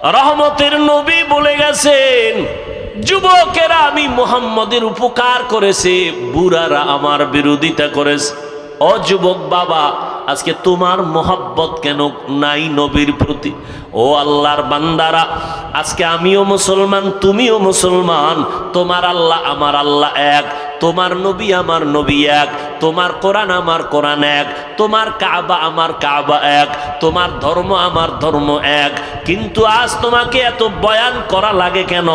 রহমতের নবী বলে গেছেন, যুবকেরা আমি মুহাম্মদের উপকার করেছে, বুড়ারা আমার বিরোধিতা করেছে। ও যুবক বাবা, আজকে তোমার মোহাব্বত কেন নাই নবীর প্রতি? ও আল্লাহর বান্দারা, আজকে আমিও মুসলমান, তুমিও মুসলমান, তোমার আল্লাহ আমার আল্লাহ এক, তোমার নবী আমার নবী এক, তোমার কোরআন আমার কোরআন এক, তোমার কাবা আমার কাবা এক, তোমার ধর্ম আমার ধর্ম এক। কিন্তু আজ তোমাকে এত বয়ান করা লাগে কেন?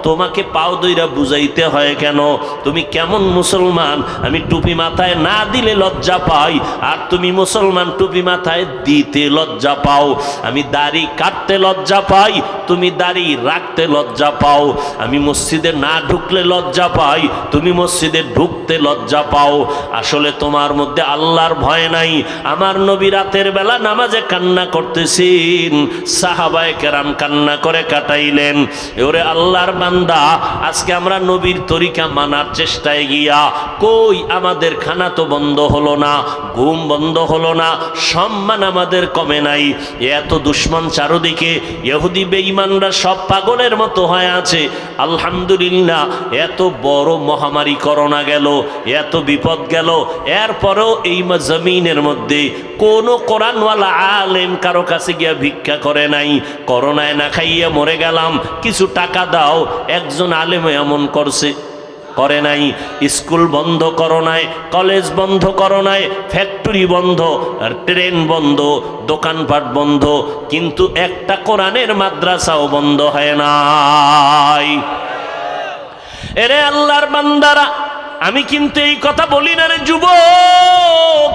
তোমাকে পাও দইরা বুঝাইতে হয় কেন? তুমি কেমন মুসলমান? আমি টুপি মাথায় না দিলে লজ্জা পাই, আর তুমি মুসলমান টুপি মাথায় দিতে লজ্জা পাও। আমি দাড়ি কাটতে লজ্জা পাই, তুমি দাড়ি রাখতে লজ্জা পাও। আমি মসজিদে না ঢুকলে লজ্জা পাই, তুমি মসজিদে ঢুকতে লজ্জা পাও। আসলে তোমার মধ্যে আল্লাহর ভয় নাই। আমার নবী রাতের বেলা নামাজে কান্না করতেছেন, সাহাবায়ে কেরাম কান্না করে কাটাইলেন। ওরে আল্লাহর বান্দা, আজকে আমরা নবীর তরিকা মানার চেষ্টায় গিয়া কই আমাদের খানা তো বন্ধ হলো না, ঘুম বন্ধ হলো না, সম্মান আমাদের কমে নাই। এত দুশ্মন চারদিকে, ইহুদি বেঈমানরা সব পাগলের মতো হয়ে আছে। আলহামদুলিল্লাহ, এত বড় মহামারী করোনা গেল, এত বিপদ গেল, এরপরেও এই জমিনের মধ্যে কোনো কোরআনওয়ালা আলেম কারো কাছে গিয়া ভিক্ষা করে নাই। করোনায় না খাইয়া মরে গেলাম, কিছু টাকা দাও, একজন আলেম এমন করছে? করে নাই। স্কুল বন্ধ করোনায়, কলেজ বন্ধ করোনায়, ফ্যাক্টরি বন্ধ, ট্রেন বন্ধ, দোকানপাট বন্ধ, কিন্তু একটা কোরআনের মাদ্রাসাও বন্ধ হয় নাই। এরে আল্লাহর বান্দারা, আমি কিন্তু এই কথা বলি না রে যুবক,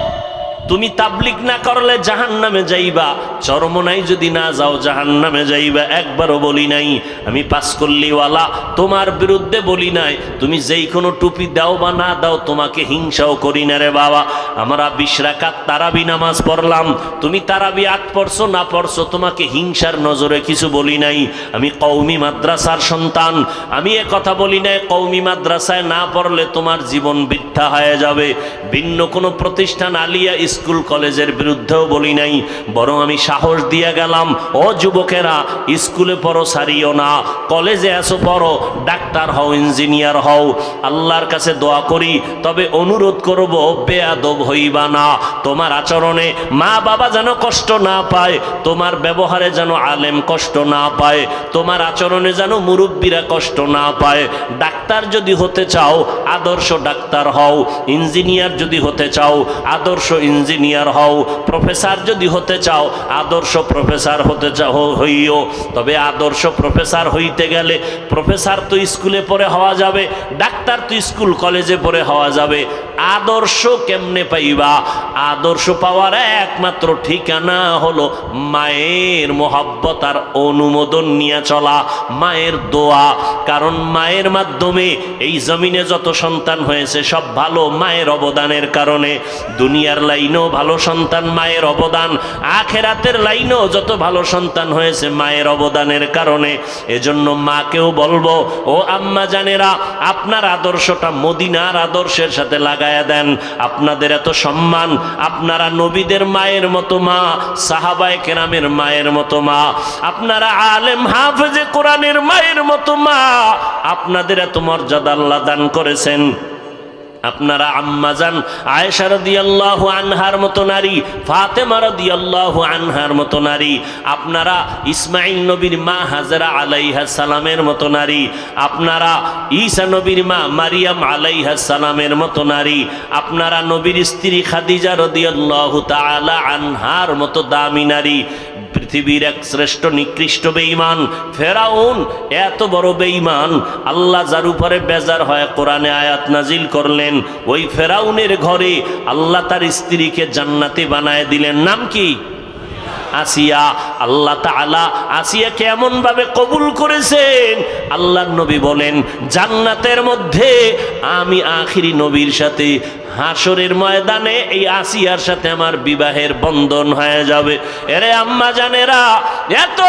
তুমি তাবলিগ না করলে জাহান্নামে যাইবা, চরমনাই যদি না যাও জাহান্নামে যাইবা। একবারও বলি নাই আমি পাঁচকল্লিওয়ালা, তোমার বিরুদ্ধে বলি নাই। তুমি যেই কোনো টুপি দাও বা না দাও, তোমাকে হিংসাও করি না রে বাবা। আমরা 20 রাকাত তারাবি নামাজ পড়লাম, তুমি তারাবি 8 পড়ছো না পড়ছো, তোমাকে হিংসার নজরে কিছু বলি নাই। আমি কওমি মাদ্রাসার সন্তান, আমি এ কথা বলি নাই কওমি মাদ্রাসায় না পড়লে তোমার জীবন বৃথা হয়ে যাবে। ভিন্ন কোনো প্রতিষ্ঠান, আলিয়া স্কুল কলেজের বিরুদ্ধেও বলি নাই, বরং আমি সাহস দিয়ে গেলাম, ও যুবকেরা, স্কুলে পড়ো সারিও না, কলেজে আসো পড়ো, ডাক্তার হও, ইঞ্জিনিয়ার হও। আল্লাহর কাছে দোয়া করি, তবে অনুরোধ করব বেয়াদব হইবা না। তোমার আচরণে মা বাবা যেন কষ্ট না পায়, তোমার ব্যবহারে যেন আলেম কষ্ট না পায়, তোমার আচরণে যেন মুরব্বীরা কষ্ট না পায়। ডাক্তার যদি হতে চাও, আদর্শ ডাক্তার হও। ইঞ্জিনিয়ার যদি হতে চাও, আদর্শ ইঞ্জিনিয়ার হও। প্রফেসর যদি হতে চাও, আদর্শ প্রফেসর হতে চাও হইও। তবে আদর্শ প্রফেসর হইতে গেলে, প্রফেসর তো স্কুলে পড়ে হওয়া যাবে, ডাক্তার তো স্কুল কলেজে পড়ে হওয়া যাবে। আদর্শ কেমনে পাইবা? আদর্শ পাওয়ার একমাত্র ঠিকানা হলো মায়ের মোহাব্বত আর অনুমোদন নিয়ে চলা, মায়ের দোয়া। কারণ মায়ের মাধ্যমে এই জমিনে যত সন্তান হয়েছে সব ভালো মায়ের অবদানের কারণে। দুনিয়ার লাইনেও ভালো সন্তান, মায়ের অবদান। আখেরাতের লাইনেও যত ভালো সন্তান হয়েছে মায়ের অবদানের কারণে। এজন্য মাকেও বলবো, ও আম্মা জানেরা, আপনার আদর্শটা মদিনার আদর্শের সাথে লাগায়া দেন। আপনাদের এত সম্মান, আপনারা নবীদের মায়ের মতো মা, সাহাবায়ে কেরামের মায়ের মতো মা, আপনারা আলেম হাফেজে কোরআনের মায়ের মতো মা, আপনাদের এত মর্যাদা আল্লাহ দান করেছেন। আপনারা আম্মাজান আয়েশা রাদিয়াল্লাহু আনহার মতো নারী, ফাতেমা রাদিয়াল্লাহু আনহার মতো নারী, আপনারা ইসমাঈল নবীর মা হাজরা আলাইহিস সালামের মতো নারী, আপনারা ঈসা নবীর মা মারিয়াম আলাইহিস সালামের মতো নারী, আপনারা নবীর স্ত্রী খাদিজা রাদিয়াল্লাহু তাআলা আনহার মতো দামি নারী। পৃথিবীর এক শ্রেষ্ঠ নিকৃষ্ট বেঈমান ফেরাউন, এত বড় বেঈমান, আল্লাহ যার উপরে বেজার হয় কোরআনে আয়াত নাজিল করলেন। ওই ফেরাউনের ঘরে আল্লাহ তার স্ত্রীকে জান্নাতি বানায় দিলেন। নাম কি? আসিয়া। আল্লাহ তাআলা আসিয়াকে এমন ভাবে কবুল করেছেন, আল্লাহর নবী বলেন, জান্নাতের মধ্যে আমি আখিরি নবীর সাথে হাসরের ময়দানে এই আসিয়ার সাথে আমার বিবাহের বন্ধন হয়ে যাবে। এরে আম্মা জানেরা, এত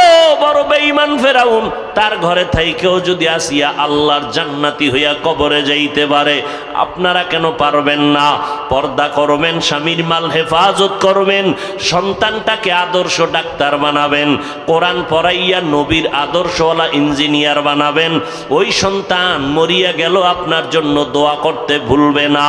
বড় বেঈমান ফেরাউন, তার ঘরে থাইকেও যদি আসিয়া আল্লাহর জান্নাতি হইয়া কবরে যাইতে পারে, আপনারা কেন পারবেন না? পর্দা করবেন, স্বামীর মাল হেফাজত করবেন, সন্তানটাকে আদর্শ ডাক্তার বানাবেন, কোরআন পড়াইয়া নবীর আদর্শওয়ালা ইঞ্জিনিয়ার বানাবেন। ওই সন্তান মরিয়া গেল আপনার জন্য দোয়া করতে ভুলবে না।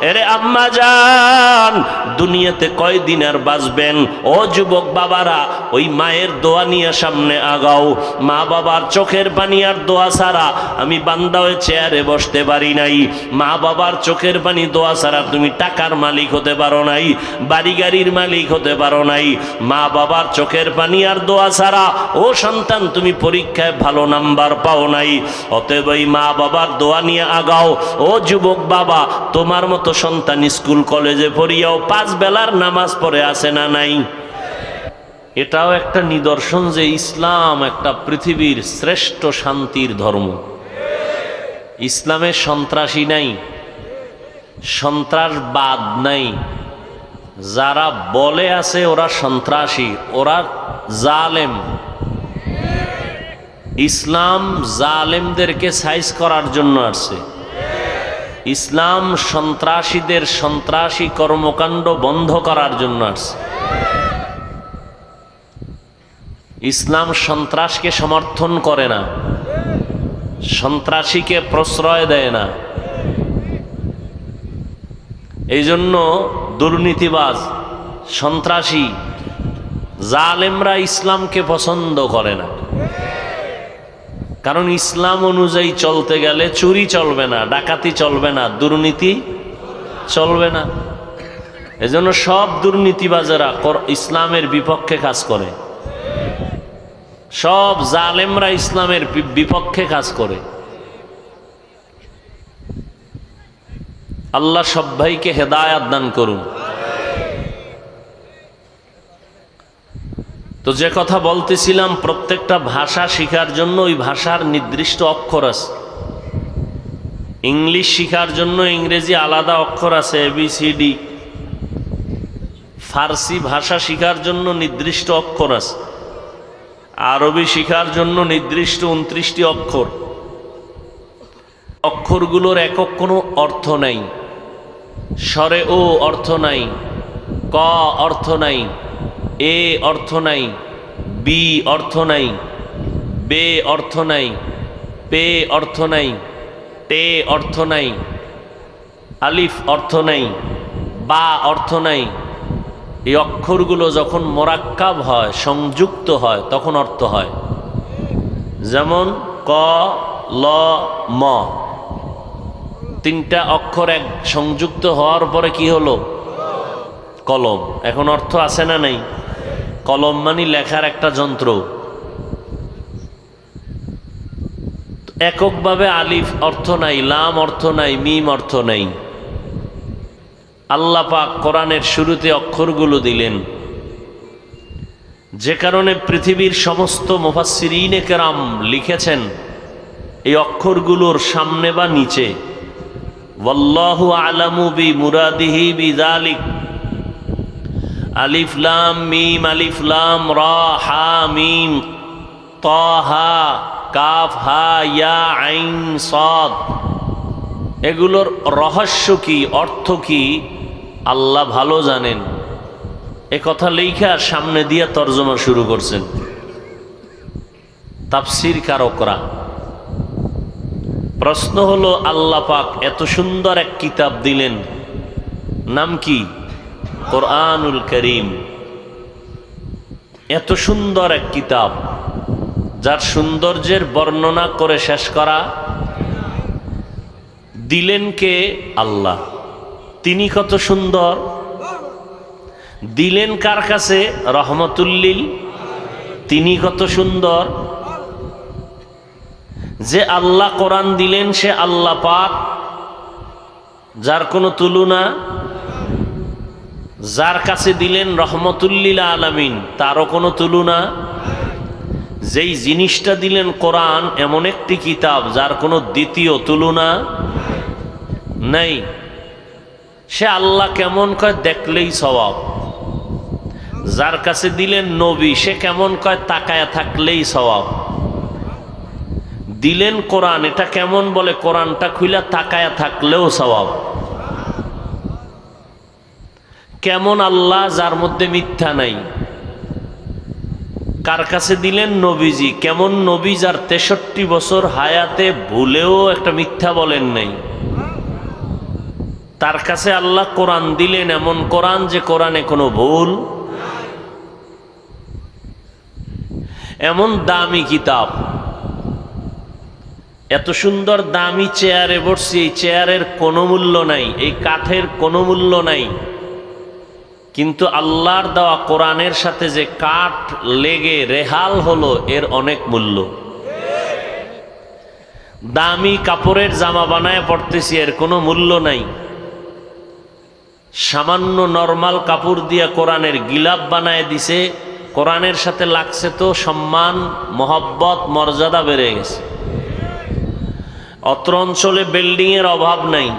এরে আম্মা জান, দুনিয়াতে কয়দিন আর বাঁচবেন? ও যুবক বাবারা, ওই মায়ের দোয়া নিয়ে সামনে আগাও। মা বাবার চোখের পানি আর দোয়া ছাড়া আমি বান্দা হয়ে চেয়ারে বসতে পারি নাই। মা বাবার চোখের পানি দোয়া ছাড়া তুমি টাকার মালিক হতে পারো নাই, বাড়ি গাড়ির মালিক হতে পারো নাই। মা বাবার চোখের পানি আর দোয়া ছাড়া ও সন্তান তুমি পরীক্ষায় ভালো নাম্বার পাও নাই। অতএব এই মা বাবার দোয়া নিয়ে আগাও। ও যুবক বাবা, তোমার মতো সন্তান স্কুল কলেজে পড়িয়াও 5 বেলার নামাজ পড়ে আছে না নাই? এটাও একটা নিদর্শন যে ইসলাম একটা পৃথিবীর শ্রেষ্ঠ শান্তির ধর্ম। ইসলামে সন্ত্রাসী নাই, সন্ত্রাসবাদ নাই। যারা বলে আছে ওরা সন্ত্রাসী, ওরা জালেম। ইসলাম জালেমদেরকে সাইজ করার জন্য আসছে। ইসলাম সন্ত্রাসীদের সন্ত্রাসী কর্মকাণ্ড বন্ধ করার জন্য আসছে। ইসলাম সন্ত্রাসকে সমর্থন করে না, সন্ত্রাসীকে প্রশ্রয় দেয় না। এই জন্য দুর্নীতিবাজ, সন্ত্রাসী, জালেমরা ইসলামকে পছন্দ করে না। কারণ ইসলাম অনুযায়ী চলতে গেলে চুরি চলবে না, ডাকাতি চলবে না, দুর্নীতি চলবে না। এজন্য সব দুর্নীতিবাজেরা ইসলামের বিপক্ষে কাজ করে, সব জালেমরা ইসলামের বিপক্ষে কাজ করে। আল্লাহ সব ভাইকে হেদায়াত দান করুন। তো যে কথা বলতেছিলাম, প্রত্যেকটা ভাষা শেখার জন্য ওই ভাষার নির্দিষ্ট অক্ষর আছে। ইংলিশ শেখার জন্য ইংরেজি আলাদা অক্ষর আছে, ABCD। ফার্সি ভাষা শেখার জন্য নির্দিষ্ট অক্ষর আছে। আরবি শেখার জন্য নির্দিষ্ট 29টি অক্ষর। অক্ষরগুলোর একক কোনো অর্থ নাই। স্বরে ও অর্থ নাই, ক অর্থ নাই, এ অর্থ নাই, বি অর্থ নাই, বে অর্থ নাই, পে অর্থ নাই, টে অর্থ নাই, আলিফ অর্থ নাই, বা অর্থ নাই। এই অক্ষরগুলো যখন মোরাক্কাব হয়, সংযুক্ত হয়, তখন অর্থ হয়। যেমন ক, ল, ম, 3টা অক্ষর এক সংযুক্ত হওয়ার পরে কি হলো? কলম। এখন অর্থ আছে না নাই? কলম মানে লেখার একটা যন্ত্র। এককভাবে আলিফ অর্থ নাই, লাম অর্থ নাই, মিম অর্থ নাই। আল্লাহ পাক কোরআনের শুরুতে অক্ষরগুলো দিলেন, যে কারণে পৃথিবীর সমস্ত মুফাসসিরিনে কেরাম লিখেছেন এই অক্ষরগুলোর সামনে বা নিচে ওয়াল্লাহু আলামু বিমুরাদিহি বিযালিক, আলিফ লাম মিম, আলিফ লাম রা হা মিম, তাহা কাফ হা ইয়া আইন সাদ। এগুলোর রহস্য কি, অর্থ কি, আল্লাহ ভালো জানেন। এ কথা লেখা সামনে দিয়ে তর্জমা শুরু করছেন তাফসীর কারকরা। প্রশ্ন হলো, আল্লাহ পাক এত সুন্দর এক কিতাব দিলেন, নাম কি? কোরআনুল করিম। এত সুন্দর এক কিতাব, যার সৌন্দর্যের বর্ণনা করে শেষ করা। দিলেন কে? আল্লাহ। তিনি কত সুন্দর। দিলেন কার কাছে? রহমতুল্লিল। তিনি কত সুন্দর। যে আল্লাহ কোরআন দিলেন সে আল্লাহ পাক, যার কোনো তুলনা। যার কাছে দিলেন রহমতুল্লিল আলামিন, তারও কোনো তুলনা। যেই জিনিসটা দিলেন কোরআন, এমন একটি কিতাব যার কোনো দ্বিতীয় তুলনা নাই। সে আল্লাহ কেমন কয় দেখলেই সওয়াব। যার কাছে দিলেন নবী, সে কেমন কয় তাকায়া থাকলেই সওয়াব। দিলেন কোরআন, এটা কেমন বলে কোরআনটা খুইলা তাকায়া থাকলেও সওয়াব। কেমন আল্লাহ যার মধ্যে মিথ্যা নাই। কার কাছে দিলেন নবীজি, কেমন নবী যার 63 বছর হায়াতে ভুলেও একটা মিথ্যা বলেন নাই। তার কাছে আল্লাহ কোরআন দিলেন, এমন কোরআন যে কোরআনে কোনো ভুল। এমন দামি কিতাব, এত সুন্দর দামি চেয়ারে বসছি, এই চেয়ারের কোনো মূল্য নাই, এই কাঠের কোনো মূল্য নাই, কিন্তু আল্লাহর দেওয়া কোরআনের সাথে যে কাঠ লেগে রেহাল হলো এর অনেক মূল্য। দামি কাপড়ের জামা বানায় পড়তেছি, এর কোনো মূল্য নাই। সামান্য নরমাল কাপড় দিয়া কোরআনের গিলাপ বানায় দিছে, কোরআনের সাথে লাগছে তো সম্মান, মহব্বত, মর্যাদা বেড়ে গেছে। অত্র অঞ্চলে বিল্ডিংয়ের অভাব নাই,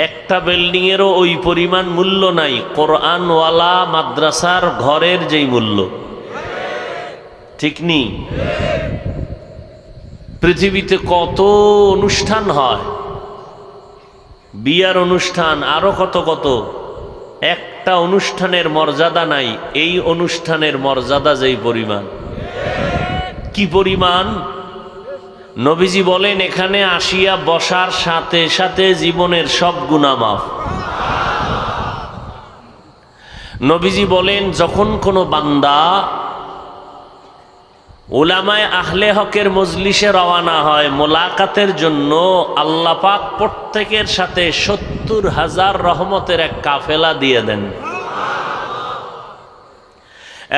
একটা বিল্ডিংয়েরও ওই পরিমাণ মূল্য নাই কোরআনওয়ালা মাদ্রাসার ঘরের যেই মূল্য। ঠিক নি? পৃথিবীতে কত অনুষ্ঠান হয়, বিয়ার অনুষ্ঠান, আরো কত কত, একটা অনুষ্ঠানের মর্যাদা নাই এই অনুষ্ঠানের মর্যাদা যেই পরিমাণ। কি পরিমাণ? নবীজি বলেন, এখানে আসিয়া বসার সাথে সাথে জীবনের সব গুনাহ মাফ। নবীজি বলেন, যখন কোনো বান্দা উলামায়ে আহলে হকের মজলিসে রওনা হয় মোলাকাতের জন্য, আল্লাহ পাক প্রত্যেকের সাথে 70,000 রহমতের এক কাফেলা দিয়ে দেন।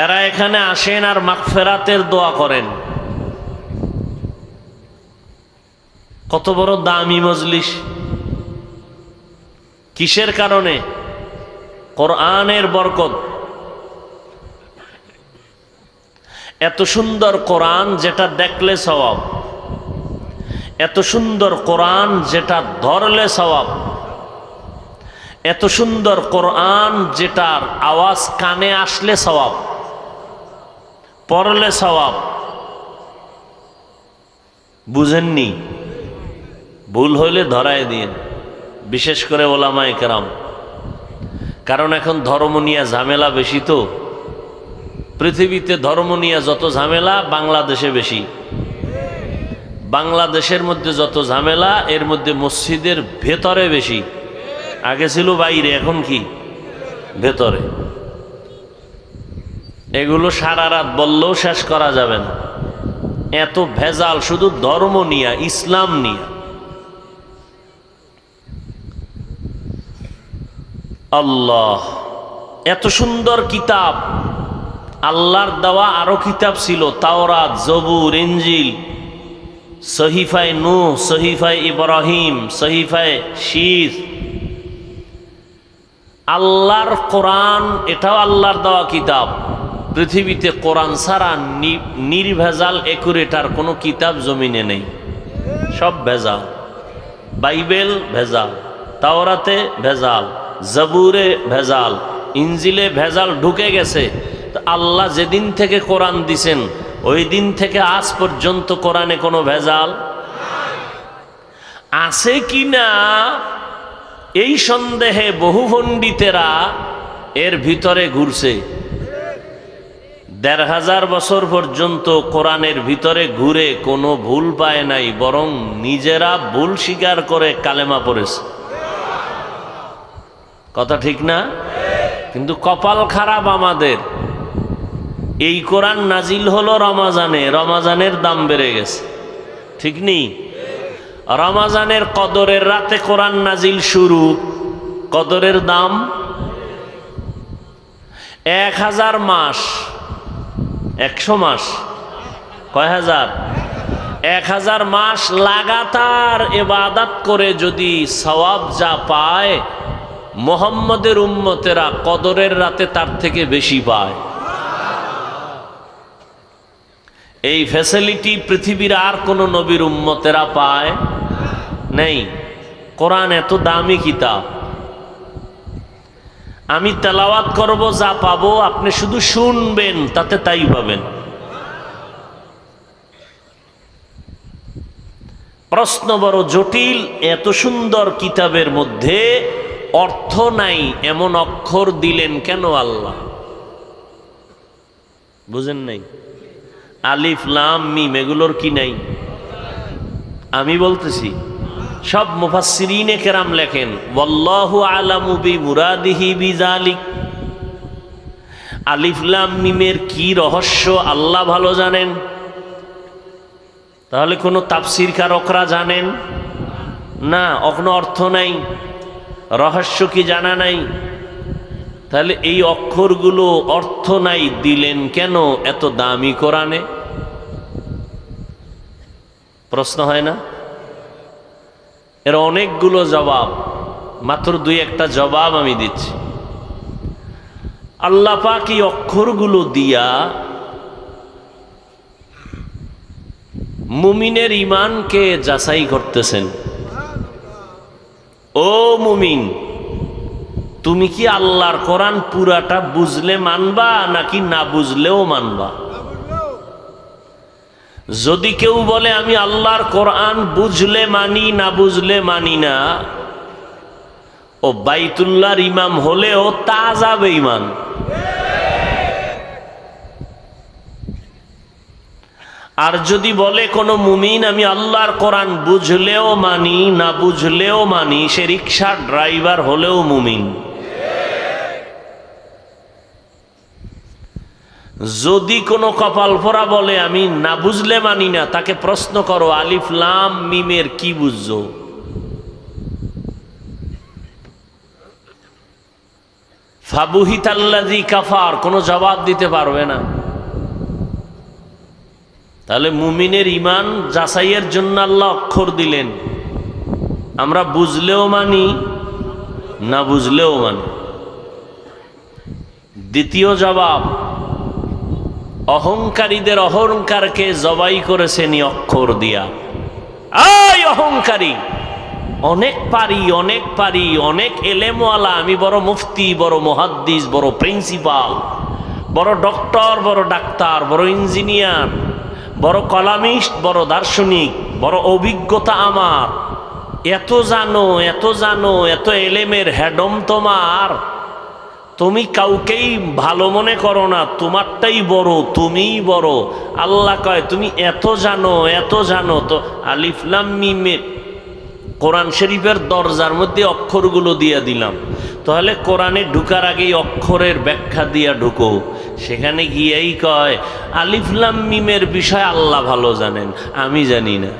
এরা এখানে আসেন আর মাগফিরাতের দোয়া করেন। কত বড় দামি মজলিস! কিসের কারণে? কোরআনের বরকত। এত সুন্দর কোরআন যেটা দেখলে সওয়াব, এত সুন্দর কোরআন যেটা ধরলে সওয়াব, এত সুন্দর কোরআন যেটার আওয়াজ কানে আসলে সওয়াব, পড়লে সওয়াব। বুঝেননি? ভুল হইলে ধরায় দিন, বিশেষ করে ওলামায়ে কেরাম। কারণ এখন ধর্ম নিয়ে ঝামেলা বেশি তো। পৃথিবীতে ধর্ম নিয়ে যত ঝামেলা বাংলাদেশে বেশি। বাংলাদেশের মধ্যে যত ঝামেলা এর মধ্যে মসজিদের ভেতরে বেশি। আগে ছিল বাইরে, এখন কি ভেতরে। এগুলো সারা রাত বললেও শেষ করা যাবে না, এত ভেজাল শুধু ধর্ম নিয়ে, ইসলাম নিয়ে। আল্লাহ, এত সুন্দর কিতাব। আল্লাহর দেওয়া আরো কিতাব ছিল, তাওরাত, জবুর, ইনজিল, সহিফায়ে নূহ, সহিফায়ে ইব্রাহিম, সহিফায়ে শীস। আল্লাহর কোরআন, এটাও আল্লাহর দেওয়া কিতাব। পৃথিবীতে কোরআন ছাড়া নির্ভেজাল একুরেটার কোনো কিতাব জমিনে নেই, সব ভেজাল। বাইবেল ভেজাল, তাওরাতে ভেজাল, জবুরে ভেজাল, ইনজিলে ভেজাল ঢুকে গেছে। তো আল্লাহ যেদিন থেকে কোরআন দিছেন ওই দিন থেকে আজ পর্যন্ত কোরআনে কোনো ভেজাল আছে কি না এই সন্দেহে বহু পণ্ডিতেরা এর ভিতরে ঘুরছে। ১৫০০ বছর পর্যন্ত কোরআনের ভিতরে ঘুরে কোনো ভুল পায় নাই, বরং নিজেরা ভুল স্বীকার করে কালেমা পড়েছে। কথা ঠিক না? কিন্তু কপাল খারাপ আমাদের, এই কোরআন নাজিল হলো রমাজানে, রমাজানের দাম বেড়ে গেছে। ঠিক নেই? রমাজানের কদরের রাতে কোরআন নাজিল শুরু, কদরের দাম ১০০০ মাস, ১০০ মাস, কয় হাজার? ১০০০ মাস লাগাতার ইবাদত করে যদি সওয়াব যা পায়, মুহাম্মদের উম্মতেরা কদরের রাতে তার থেকে বেশি পায়। এই ফ্যাসিলিটি পৃথিবীর আর কোন নবীর উম্মতেরা পায় নেই। কোরআন এত দামি কিতাব, আমি তেলাওয়াত করব, যা পাবো আপনি শুধু শুনবেন, তাতে তাই পাবেন। প্রশ্ন বড় জটিল, এত সুন্দর কিতাবের মধ্যে অর্থ নাই এমন অক্ষর দিলেন কেন আল্লাহ? বুঝেন নাই? আলিফ লাম মিম এগুলোর কি নাই? আমি বলতেছি, সব মুফাসসিরিনে কেরাম লেখেন ওয়াল্লাহু আলামু বিমুরাদিহি বিযালিক। আলিফ লাম মিমের কি রহস্য আল্লাহ ভালো জানেন। তাহলে কোনো তাফসীর কারকরা জানেন না? কোনো অর্থ নাই, রহস্য কি জানা নাই? তাহলে এই অক্ষরগুলো অর্থ নাই দিলেন কেন এত দামি কোরআনে? প্রশ্ন হয় না? এর অনেকগুলো জবাব, মাত্র দুই একটা জবাব আমি দিচ্ছি। আল্লাহ পাক এই অক্ষরগুলো দিয়া মুমিনের ঈমানকে যাচাই করতেছেন। ও মুমিন, তুমি কি আল্লাহর কোরআন পুরাটা বুঝলে মানবা নাকি না বুঝলেও মানবা? যদি কেউ বলে আমি আল্লাহর কোরআন বুঝলে মানি না বুঝলে মানি না, ও বাইতুল্লাহর ইমাম হলেও তাজা বেঈমান। আর যদি বলে কোনো মুমিন আমি আল্লাহর কোরআন বুঝলেও মানি না বুঝলেও মানি, সে রিকশার ড্রাইভার হলেও মুমিন। যদি কোনো কপাল পোড়া বলে আমি না বুঝলে মানি না, তাকে প্রশ্ন করো আলিফ লাম মিমের কি বুঝছো? ফাবুহিতাল্লাযী কাফার, কোনো জবাব দিতে পারবে না। তাহলে মুমিনের ঈমান যাচাইয়ের জন্য আল্লাহ অক্ষর দিলেন, আমরা বুঝলেও মানি না বুঝলেও মানি। দ্বিতীয় জবাব, অহংকারীদের অহংকারকে জবাই করেছেন এই অক্ষর দিয়া। এই অহংকারী, অনেক পারি অনেক পারি, অনেক এলেমওয়ালা, আমি বড় মুফতি, বড় মুহাদ্দিস, বড় প্রিন্সিপাল, বড় ডক্টর, বড় ডাক্তার, বড় ইঞ্জিনিয়ার, বড় কলামিস্ট, বড় দার্শনিক, বড় অভিজ্ঞতা আমার, এত জানো এত জানো, এত এলেমের হেডম তোমার। তুমি কাউকেই ভালো মনে করো না, তোমারটাই বড়, তুমিই বড়। আল্লাহ কয় তুমি এত জানো এত জানো। তো আলিফ লাম মিম কোরআন শরীফের দরজার মধ্যে অক্ষরগুলো দিয়ে দিলাম, তাহলে কোরআনে ঢুকার আগেই অক্ষরের ব্যাখ্যা দিয়া ঢুকো। সেখানে গিয়েই কয় আলিফ লাম মিমের বিষয় আল্লাহ ভালো জানেন, আমি জানি না।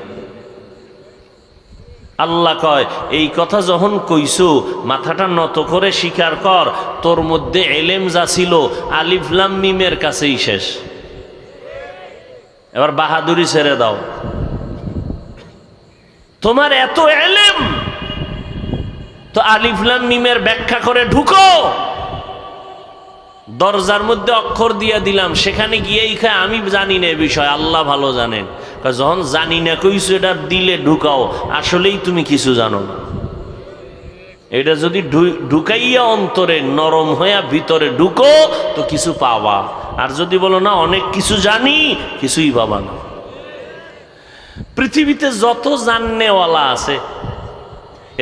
আল্লাহ কয় এই কথা যখন কইছো মাথাটা নত করে স্বীকার কর, তোর মধ্যে এলেম যা ছিল আলিফ লাম মিমের কাছেই শেষ। এবার বাহাদুরি ছেড়ে দাও। তোমার এত এলেম, তো আলিফ লাম মিমের ব্যাখ্যা করে ঢুকো। দরজার মধ্যে অক্ষর দিয়ে দিলাম, সেখানে গিয়েই খায় আমি জানি না এ বিষয়, আল্লাহ ভালো জানেন। যখন জানি না কইছো এটা দিলে ঢুকাও, আসলেই তুমি কিছু জানো না। এটা যদি ঢুকাইয়া অন্তরে নরম হইয়া ভিতরে ঢুকো তো কিছু পাবা। আর যদি বলো না অনেক কিছু জানি, কিছুই পাবা না। পৃথিবীতে যত জাননেওয়ালা আছে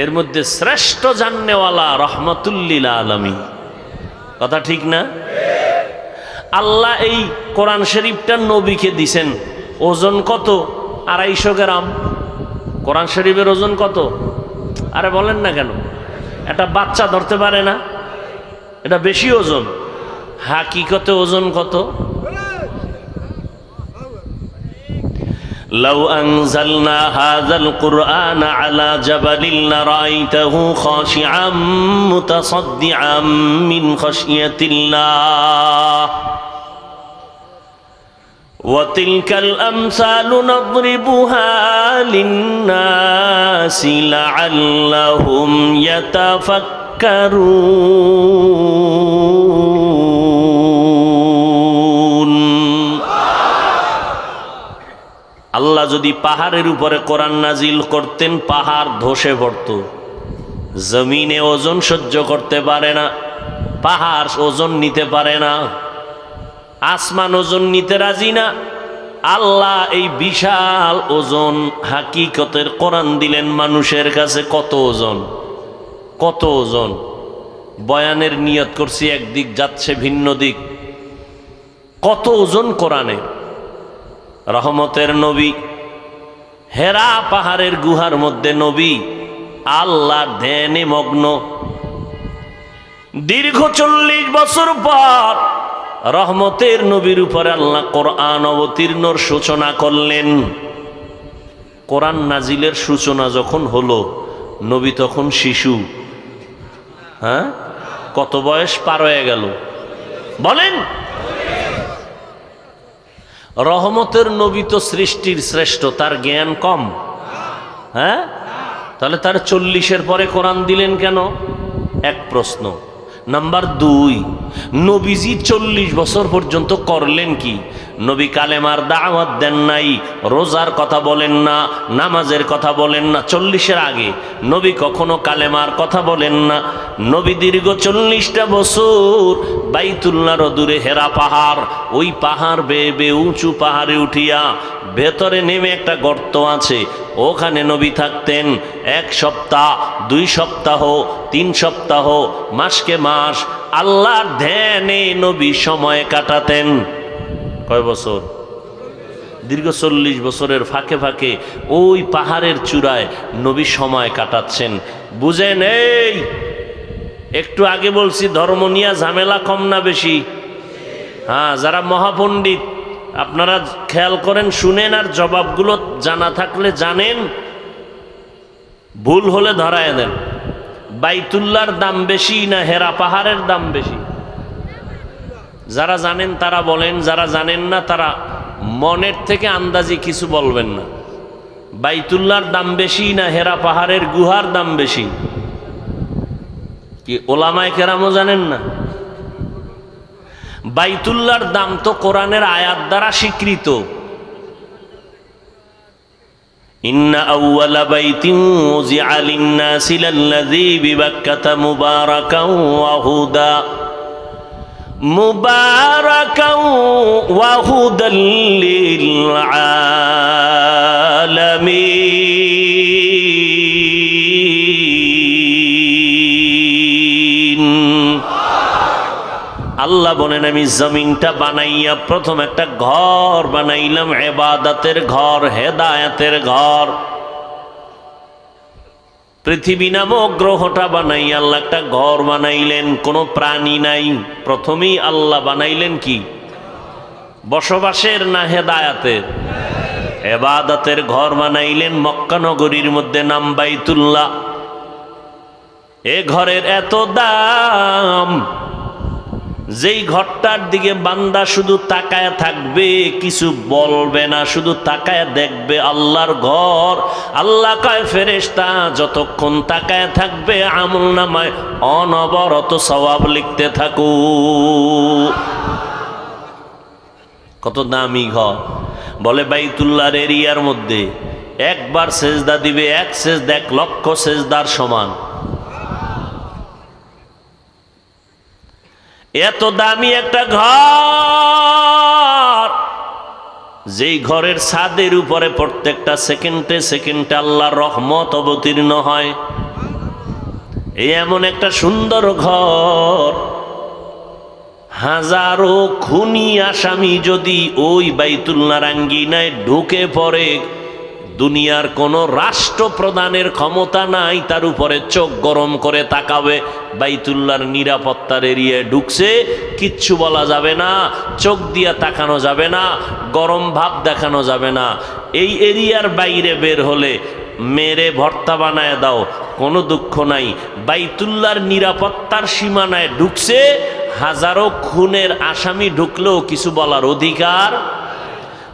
এর মধ্যে শ্রেষ্ঠ জাননেওয়ালা রহমাতুল্লিল আলামিন। কথা ঠিক না? আল্লাহ এই কোরআন শরীফটা নবীকে দিছেন, ওজন কত? 250 গ্রাম। কোরআন শরীফের ওজন কত? আরে বলেন না কেন? একটা বাচ্চা ধরতে পারে না, এটা বেশি ওজন। হাকিকতে ওজন কত? লাউ আনজালনা হাযাল কুরআন আলা জাবালিন লারাইতাহু খাশিআম মুতাসাদ্দিআম মিন খাশিয়াতিল্লাহ ওয়া তিলকাল আমসালু নাদরিবুহা লিন্নাসি লাআল্লাহুম ইয়াতাফাক্কারুন। আল্লাহ যদি পাহাড়ের উপরে কোরআন নাজিল করতেন, পাহাড় ধসে পড়ত। জমিনে ওজন সহ্য করতে পারে না। পাহাড় ওজন নিতে পারে না, আসমান ওজন নিতে রাজি না। আল্লাহ এই বিশাল ওজন হাকিকতের কোরআন দিলেন মানুষের কাছে। কত ওজন, কত ওজন। বয়ানের নিয়ত করছি একদিক, যাচ্ছে ভিন্ন দিক। কত ওজন কোরআনে। রহমতের নবী, হেরা পাহাড়ের গুহার মধ্যে নবী আল্লাহর ধ্যানে মগ্ন। দীর্ঘ 40 বছর পর রহমতের নবীর উপরে আল্লাহ কোরআন অবতীর্ণর সূচনা করলেন। কোরআন নাজিলের সূচনা যখন হলো, নবী তখন শিশু। হ্যাঁ, কত বয়স পার হয়ে গেল বলেন? রহমতের নবী তো সৃষ্টির শ্রেষ্ঠ, তার জ্ঞান কম? হ্যাঁ, তাহলে তার 40-এর পরে কোরআন দিলেন কেন? এক প্রশ্ন। নাম্বার 2, নবীজি 40 বছর পর্যন্ত করলেন কি? নবী কালেমার দাওয়াত দেন নাই, রোজার কথা বলেন না, নামাজের কথা বলেন না। 40-এর আগে নবী কখনো কালেমার কথা বলেন না। নবী দীর্ঘ 40টা বছর বাইতুল্লাহর দূরে হেরা পাহাড়, ওই পাহাড় বেয়ে বেয়ে উঁচু পাহাড়ে উঠিয়া ভেতরে নেমে একটা গর্ত আছে, ওখানে নবী থাকতেন 1 সপ্তাহ, 2 সপ্তাহ, 3 সপ্তাহ, মাসকে মাস আল্লাহর ধ্যানে নবী সময় কাটাতেন। কয় বছর? দীর্ঘ 40 বছরের ফাঁকে ফাঁকে ওই পাহাড়ের চূড়ায় নবী সময় কাটাচ্ছেন। বুঝেন? এই একটু আগে বলছি ধর্ম নিয়ে ঝামেলা কম না বেশি? হ্যাঁ, যারা মহাপণ্ডিত আপনারা খেয়াল করেন, শুনেন, আর জবাবগুলো জানা থাকলে জানেন, ভুল হলে ধরায় দেন। বাইতুল্লাহর দাম বেশি না হেরা পাহাড়ের দাম বেশি? যারা জানেন তারা বলেন, যারা জানেন না তারা মনের থেকে আন্দাজি কিছু বলবেন না। বাইতুল্লাহর দাম বেশি না হেরা পাহাড়ের গুহার দাম বেশি? কি ওলামায়ে কেরামও জানেন না? বাইতুল্লাহর দাম তো কোরআনের আয়াত দ্বারা স্বীকৃত। ইন্না আউওয়ালা বাইতিন উযিআ লিন-নাসি লাল্লাযী বিবাক্কাতা মুবারাকান ওয়া হুদা মুবারাকান ওয়া হুদাল লিল আলামিন। আল্লাহ বলেন, আমি জমিনটা বানাইয়া প্রথম একটা ঘর বানাইলাম, ইবাদতের ঘর, হেদায়েতের ঘর। পৃথিবী নামক গ্রহটা বানাইয়া আল্লাহ একটা ঘর বানাইলেন, কোনো প্রাণী নাই। প্রথমেই আল্লাহ বানাইলেন কি? বসবাসের না হেদায়েতের? ইবাদতের ঘর বানাইলেন মক্কা নগরীর মধ্যে, নাম বাইতুল্লাহ। এ ঘরের এত দাম, যেই ঘরটার দিকে বান্দা শুধু তাকায় থাকবে, কিছু বলবে না, শুধু তাকায় দেখবে আল্লাহর ঘর। আল্লাহ কয়, ফেরেশতা যতক্ষণ তাকায় থাকবে আমলনামায় অনবরত সওয়াব লিখতে থাকো। কত দামি ঘর! বলে বাইতুল্লাহর এরিয়ার মধ্যে একবার সেজদা দিবে, এক সেজদা 1 লক্ষ সেজদার সমান। এত দামি একটা ঘর, যেই ঘরের ছাদের উপরে প্রত্যেকটা সেকেন্ডে সেকেন্ডে আল্লাহর রহমত অবতীর্ণ হয়। এই এমন একটা সুন্দর ঘর, হাজারো খুনি আসামি যদি ওই বাইতুল্লাহর আঙ্গিনায় ঢুকে পড়ে, দুনিয়ার কোনো রাষ্ট্রপ্রধানের ক্ষমতা নাই তার উপরে চোখ গরম করে তাকাবে। বাইতুল্লাহর নিরাপত্তার এরিয়ায় ঢুকছে, কিচ্ছু বলা যাবে না, চোখ দিয়া তাকানো যাবে না, গরম ভাব দেখানো যাবে না। এই এরিয়ার বাইরে বের হলে মেরে ভর্তা বানায় দাও, কোনো দুঃখ নাই। বাইতুল্লাহর নিরাপত্তার সীমানায় ঢুকছে, হাজারো খুনের আসামি ঢুকলেও কিছু বলার অধিকার।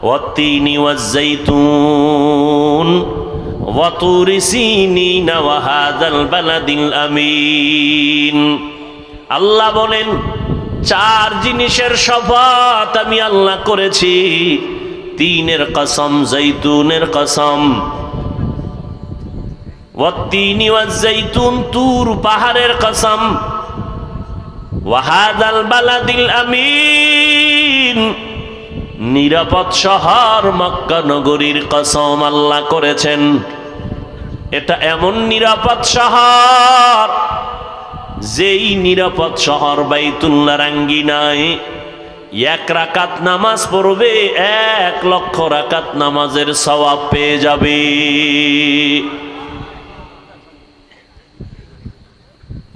ওয়াত্তিনি ওয়াজ্জাইতুন ওয়া তুরি সিনিন ওয়া হাযাল বালাদিল আমিন। আল্লাহ বলেন, 4 জিনিসের শপথ আমি আল্লাহ করেছি। 3-এর কসম, জৈতুনের কসম। ওয়াত্তিনি ওয়াজ্জাইতুন, তুর পাহাড়ের কসম। ওয়াহাদাল বালাদিল আমিন, নিরাপদ শহর মক্কা নগরীর কসম আল্লাহ করেছেন। এটা এমন নিরাপদ শহর, যেই নিরাপদ শহর বাইতুল্লাহর আঙ্গিনায় 1 রাকাত নামাজ পড়বে 1 লক্ষ রাকাত নামাজের সওয়াব পেয়ে যাবে।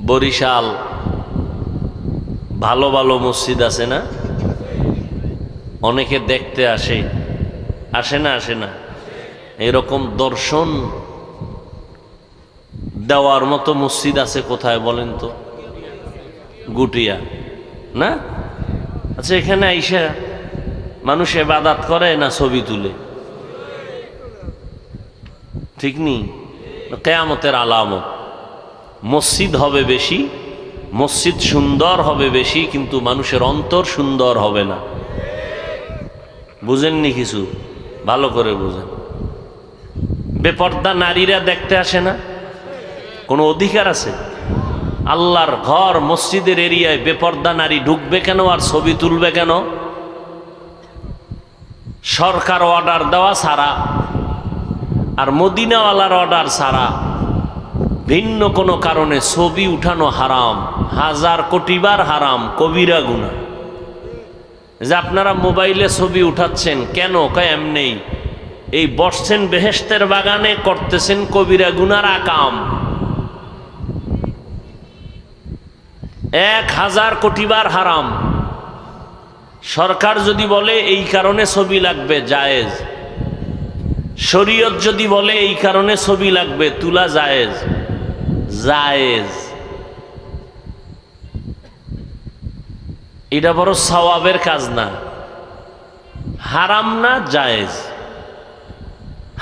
বরিশাল ভালো ভালো মসজিদ আছে না? অনেকে দেখতে আসে, আসে না? আসে না? এরকম দর্শন দেওয়ার মতো মসজিদ আছে কোথায় বলেন তো? গুটিয়া না? আচ্ছা, এখানে আইসা মানুষ ইবাদত করে না ছবি তুলে? ঠিক নেই? কিয়ামতের আলামত। মসজিদ হবে বেশি, মসজিদ সুন্দর হবে বেশি, কিন্তু মানুষের অন্তর সুন্দর হবে না। বুঝেননি কিছু? ভালো করে বুঝেন। বেপর্দা নারীরা দেখতে আসে না? কোনো অধিকার আছে? আল্লাহর ঘর মসজিদের এরিয়ায় বেপর্দা নারী ঢুকবে কেন আর ছবি তুলবে কেন? সরকার অর্ডার দেওয়া ছাড়া আর মদিনাওয়ালার অর্ডার ছাড়া ভিন্ন কোনো কারণে ছবি উঠানো হারাম, 1000 কোটি বার হারাম, কবিরা গুনাহ। যে আপনারা মোবাইলে ছবি উঠাচ্ছেন কেন? কয় এমনি, এই বসছেন বেহেশতের বাগানে, করতেছেন কবিরা গুনার আকাম। 1000 কোটি বার হারাম। সরকার যদি বলে এই কারণে ছবি লাগবে, জায়েজ। শরীয়ত যদি বলে এই কারণে ছবি লাগবে, তুলা জায়েজ, জায়েজ। এটা বড় সওয়াবের কাজ না। হারাম না, জায়েজ।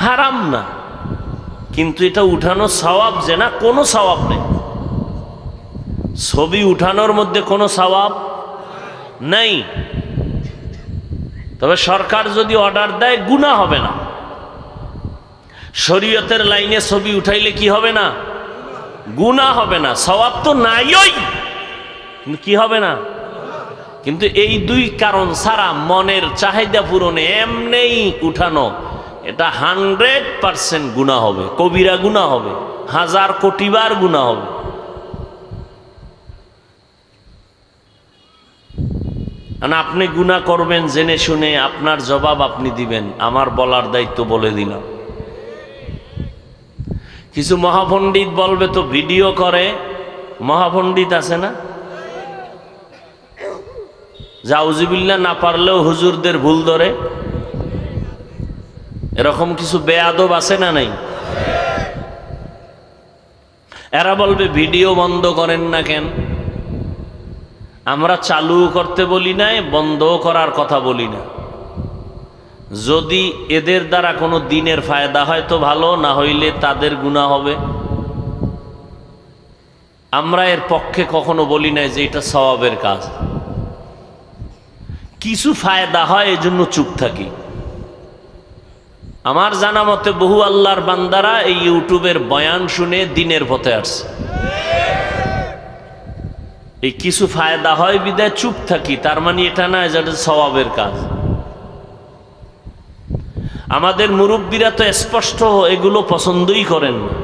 হারাম না, কিন্তু এটা উঠানো সওয়াব যে না, কোনো সওয়াব নেই। ছবি উঠানোর মধ্যে কোনো সওয়াব নাই। তবে সরকার যদি অর্ডার দেয় গুনাহ হবে না। শরীয়তের লাইনে ছবি উঠাইলে কি হবে না? গুনাহ হবে না। সওয়াব তো নাইই, কিন্তু কি হবে না? কিন্তু এই 2 কারণ ছাড়া মনের চাহিদা পূরণে এমনেই উঠানো, এটা 100% গুনাহ হবে, কবিরা গুনাহ হবে, 1000 কোটি বার গুনাহ হবে। আপনি গুনাহ করবেন জেনে শুনে, আপনার জবাব আপনি দিবেন, আমার বলার দায়িত্ব বলে দিলাম। কিছু মহাপণ্ডিত বলবে তো ভিডিও করে, মহাপণ্ডিত আছে না? জাউজুবিল্লাহ না পারলেও হুজুরদের ভুল ধরে, এরকম কিছু বেয়াদব আছে না নাই? এরা বলবে ভিডিও বন্ধ করেন না কেন? আমরা চালু করতে বলি না, বন্ধ করার কথা বলি না। যদি এদের দ্বারা কোনো দিনের ফায়দা হয় তো ভালো, না হইলে তাদের গুনাহ হবে। আমরা এর পক্ষে কখনো বলি না যে এটা সওয়াবের কাজ। কিছু ফায়দা হয় এজন্য চুপ থাকি। আমার জানা মতে বহু আল্লাহর বান্দারা এই ইউটিউবের বয়ান শুনে দিনের পথে আসছে। এই কিছু ফায়দা হয় বিদায় চুপ থাকি, তার মানে এটা না যে এটা সওয়াবের কাজ। আমাদের মুরব্বীরা তো স্পষ্ট এগুলো পছন্দই করেন না।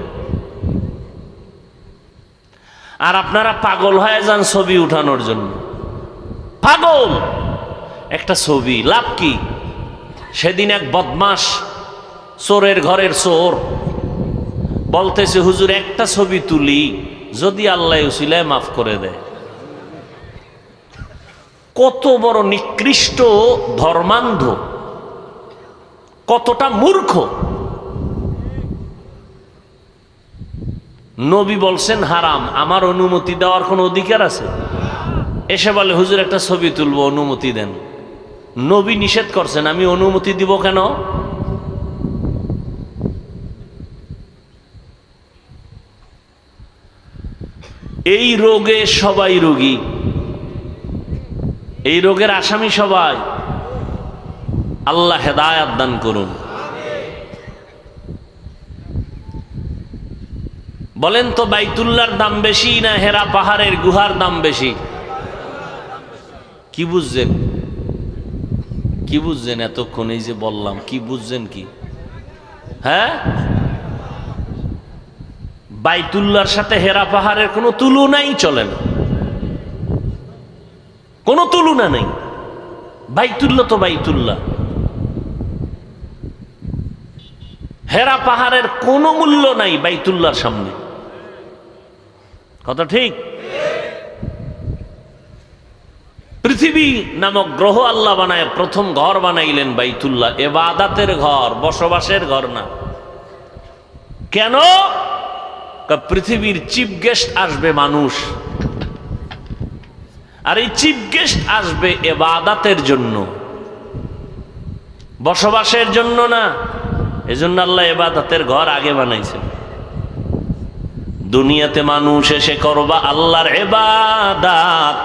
আর আপনারা পাগল হয়ে যান ছবি উঠানোর জন্য। পাগল একটা ছবি, লাভ কি? সেদিন এক বদমাস, চোরের ঘরের চোর, বলতেছে হুজুর একটা ছবি তুলি, যদি আল্লাহ উসিলায় মাফ করে দেয়। কত বড় নিকৃষ্ট ধর্মান্ধ, কতটা মূর্খ! নবী বলছেন হারাম, আমার অনুমতি দেওয়ার কোনো অধিকার আছে? এসে বলে হুজুর একটা ছবি তুলবো, অনুমতি দেন। নবী নিষেধ করছেন, আমি অনুমতি দিব কেন? এই রোগে সবাই রোগী, এই রোগের আসামি সবাই। আল্লাহ হেদায়াত দান করুন। বলেন তো বাইতুল্লাহর দাম বেশি না হেরা পাহাড়ের গুহার দাম বেশি? কি বুঝছেন? কি বুঝছেন এতক্ষণ এই যে বললাম, কি বুঝছেন কি? হ্যাঁ, বাইতুল্লাহর সাথে হেরা পাহাড়ের কোনো তুলনাই চলে না, কোনো তুলনা নেই। বাইতুল্লাহ তো বাইতুল্লাহ, হেরা পাহাড়ের কোনো মূল্য নাই বাইতুল্লাহর সামনে। কথা ঠিক? পৃথিবী নামক গ্রহ আল্লাহ বানায় প্রথম ঘর বানাইলেন বাইতুল্লাহ, ইবাদতের ঘর, বসবাসের ঘর না। কেন? পৃথিবীর চিফ গেস্ট আসবে মানুষ, আর এই চিফ গেস্ট আসবে ইবাদতের জন্য, বসবাসের জন্য না। এজন্য আল্লাহ ইবাদতের ঘর আগে বানাইছেন। দুনিয়াতে মানুষ এসে করবা আল্লাহর ইবাদত,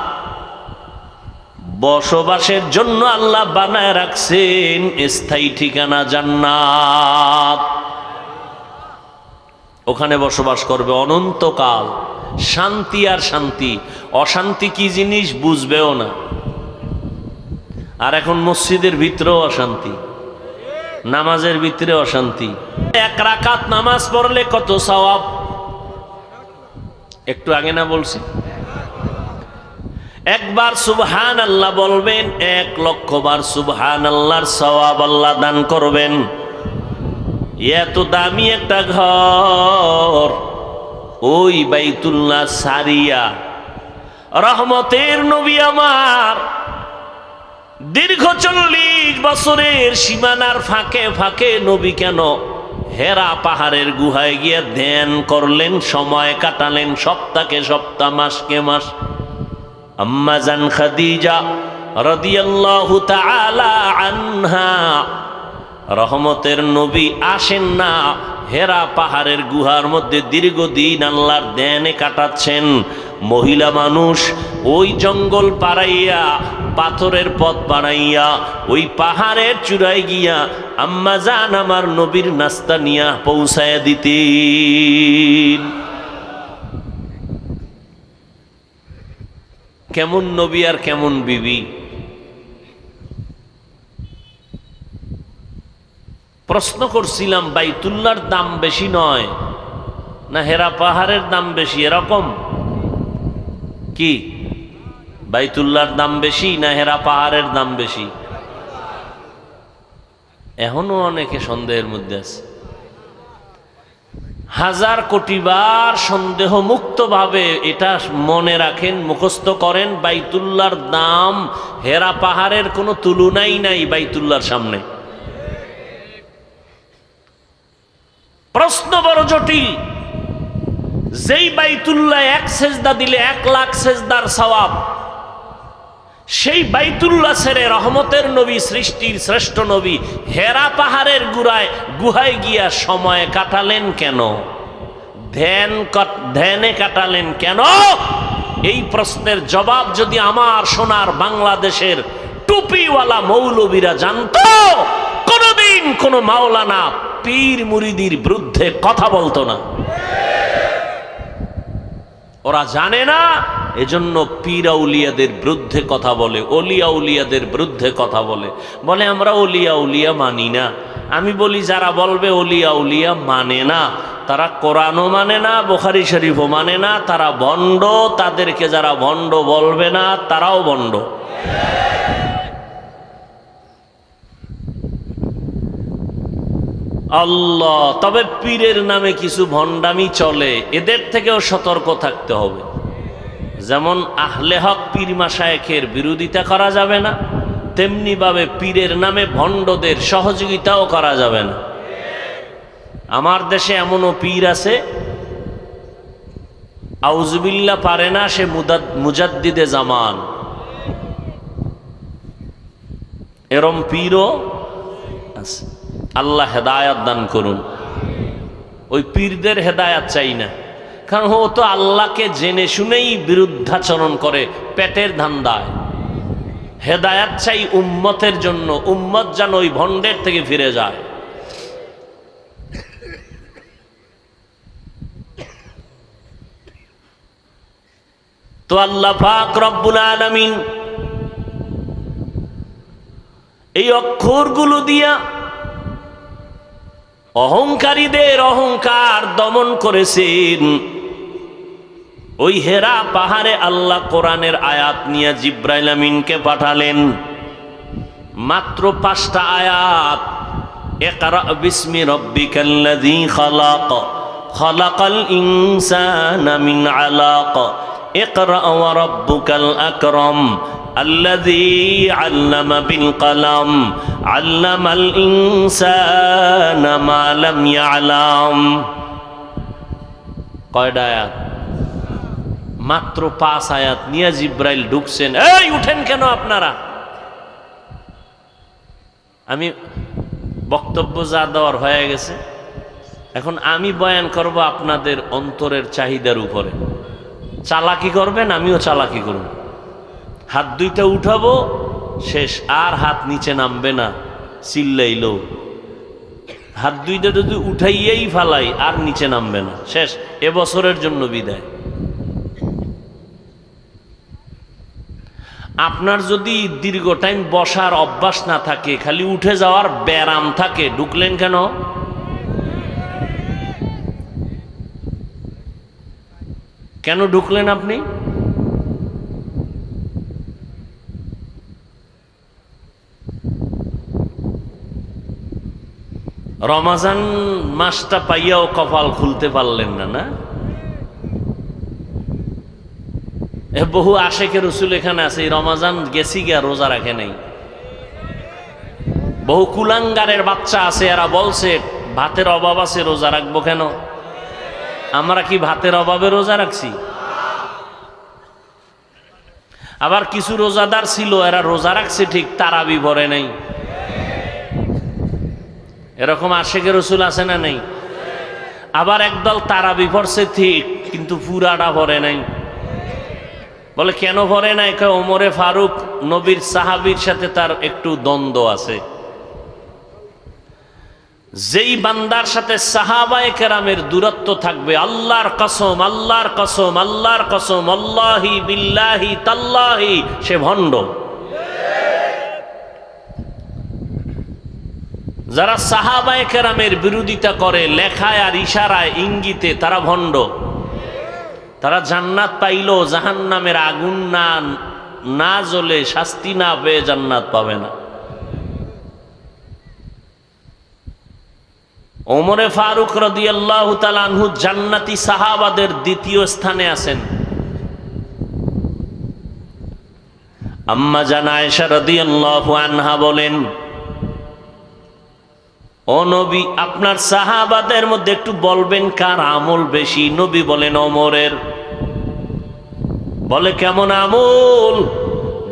বসবাসের জন্য আল্লাহ বানায় রাখছেন স্থায়ী ঠিকানা জান্নাত। ওখানে বসবাস করবে অনন্তকাল, শান্তি আর শান্তি। অশান্তি কি জিনিস বুঝবেও না। আর এখন মসজিদের ভিতরেও অশান্তি, নামাজের ভিতরে অশান্তি। এক রাকাত নামাজ পড়লে কত সওয়াব? একটু আগে না বলছি, একবার সুবহান আল্লাহ বলবেন, 1,00,000 বার সুবহান আল্লাহর সওয়াব আল্লাহ দান করবেন। এত দামি একটা ঘর ওই বাইতুল্লাহ সারিয়া, রহমতের নবী আমার দীর্ঘ 40 বছরের সীমানার ফাঁকে ফাঁকে নবী কেন হেরা পাহাড়ের গুহায় গিয়ে ধ্যান করলেন, সময় কাটালেন, সপ্তাহকে সপ্তাহ, মাসকে মাস। আম্মা জান খাদিজা রাদিয়াল্লাহু তাআলা আনহা, রহমতের নবী আসেন না, হেরা পাহাড়ের গুহার মধ্যে দীর্ঘদিন আল্লাহর ধ্যানে কাটাচ্ছেন। মহিলা মানুষ ওই জঙ্গল পাড়াইয়া, পাথরের পথ বানাইয়া ওই পাহাড়ের চূড়ায় গিয়া আম্মা জান আমার নবীর নাস্তা নিয়া পৌঁছায়া দিতেন। কেমন নবী আর কেমন বিবি! প্রশ্ন করছিলাম, বাইতুল্লাহর দাম বেশি নয় না হেরা পাহাড়ের দাম বেশি? এরকম কি বাইতুল্লাহর দাম বেশি না হেরা পাহাড়ের দাম বেশি? এখনো অনেকে সন্দেহের মধ্যে আছে। 1000 কোটি বার সন্দেহ মুক্ত ভাবে এটা মনে রাখেন, মুখস্থ করেন, বাইতুল্লাহর দাম হেরা পাহাড়ের কোনো তুলনাই নাই বাইতুল্লাহর সামনে। প্রশ্ন বড় জটিল। যেই বাইতুল্লাহ 1 সেজদা দিলে 1,00,000 সেজদার সওয়াব, সেই বাইতুল্লাহ ছেড়ে রহমতের নবী, সৃষ্টির শ্রেষ্ঠ নবী হেরা পাহাড়ের গুহায় গিয়া সময় কাটালেন কেন? ধ্যানে কাটালেন কেন? এই প্রশ্নের জবাব যদি আমার সোনার বাংলাদেশের টুপিওয়ালা মৌলবীরা জানতো, কোনদিন কোন মাওলানা পীর মুরিদির বিরুদ্ধে কথা বলতো না। ওরা জানে না, এজন্য পীর আউলিয়াদের বিরুদ্ধে কথা বলে, অলিয়া উলিয়াদের বিরুদ্ধে কথা বলে, বলে আমরা অলিয়া উলিয়া মানি না। আমি বলি যারা বলবে অলিয়া উলিয়া মানে না, তারা কোরআনও মানে না, বুখারী শরীফও মানে না, তারা ভণ্ড। তাদেরকে যারা ভণ্ড বলবে না, তারাও ভণ্ড। আল্লাহ! তবে পীরের নামে কিছু ভণ্ডামি চলে, এদের থেকেও সতর্ক থাকতে হবে। যেমন আহলে হক পীর মাশায়েখের বিরোধিতা করা যাবে না, তেমনি ভাবে পীরের নামে ভণ্ডদের সহযোগিতাও করা যাবে না। আমার দেশে এমনও পীর আছে, আউযুবিল্লাহ পারে না, সে মুজাদ্দিদে জামান। এরম পীরও আছে। আল্লাহ হেদায়াত দান করুন। ওই পীরদের হেদায়াত চাই না, কারণ ও তো আল্লাহকে জেনে শুনেই বিরুদ্ধাচরণ করে, পেটের ধান্দায়। হেদায়াত চাই উম্মতের জন্য, উম্মত যেন ওই ভণ্ডের থেকে ফিরে যায়। তো আল্লাহ পাক রব্বুল আলামিন এই অক্ষরগুলো দিয়া অহংকারীদের অহংকার দমন করেছেন। ওই হেরা পাহাড়ে আল্লাহ কোরআনের আয়াত নিয়ে জিব্রাইল আমিনকে পাঠালেন। মাত্র 5টা আয়াত। ইকরা বিসমি রাব্বিকাল্লাযী খালাক, খালাকাল ইনসানা মিন আলাক, ইকরা ওয়া রাব্বুকাল আকরাম, আল্লাযী আল্লামা বিল কলম, আল্লামাল ইনসানা মা লাম ইয়ালাম। কয়টা আয়াত? মাত্র 5 আয়াত নিয়ে জিব্রাইল ঢুকছেন। এই উঠেন কেন আপনারা? আমি বক্তব্য যা দেওয়ার হয়ে গেছে, এখন আমি বয়ান করব আপনাদের অন্তরের চাহিদার উপরে। চালাকি করবেন, আমিও চালাকি করব। হাত দুইটা উঠাবো, শেষ। আর হাত নিচে নামবে না, চিল্লাইলো। হাত দুইটা যদি উঠাইয়েই ফালাই, আর নিচে নামবে না, শেষ। এবছরের জন্য বিদায়। আপনার যদি দীর্ঘ টাইম বসার অভ্যাস না থাকে, খালি উঠে যাওয়ার ব্যারাম থাকে, ঢুকলেন কেন? কেন ঢুকলেন আপনি? রমাজান মাসটা পাইয়াও কপাল খুলতে পারলেন না, না? বহু আশেকের রসুল এখানে আছে, রমাজান গেছি গিয়া রোজা রাখে নাই। বহু কুলাঙ্গারের বাচ্চা আছে, এরা বলছে ভাতের অভাব আছে, রোজা রাখবো কেন? আমরা কি ভাতের অভাবে রোজা রাখছি? আবার কিছু রোজাদার ছিল, এরা রোজা রাখছে ঠিক, তারাবি ভরে নাই। এরকম আশেকের রসুল আছে না নেই? আবার একদল তারাবি ভরছে ঠিক, কিন্তু পুরাটা ভরে নাই। বলে কেন ভরে নাই? ওমরে ফারুক নবীর সাহাবীর সাথে তার একটু দ্বন্দ্ব আছে। যেই বান্দার সাথে সাহাবায়ে কেরামের দূরত্ব থাকবে, আল্লাহর কসম, আল্লাহর কসম, আল্লাহর কসম, আল্লাহি বিল্লাহি তাল্লাহি, সে ভণ্ড। যারা সাহাবায়ে কেরামের বিরোধিতা করে লেখায় আর ইশারায় ইঙ্গিতে, তারা ভণ্ড। তারা জান্নাত পাইলো জাহান্নামের আগুন না জ্বলে, শাস্তি না পেয়ে জান্নাত পাবে না। ওমরে ফারুক রাদিয়াল্লাহু তাআলা আনহু জান্নাতি সাহাবাদের দ্বিতীয় স্থানে আছেন। আম্মা জান আয়েশা রাদিয়াল্লাহু আনহা বলেন, ও নবী, আপনার সাহাবাদের মধ্যে একটু বলবেন কার আমল বেশি? নবী বলেন ওমরের। বলে কেমন আমল?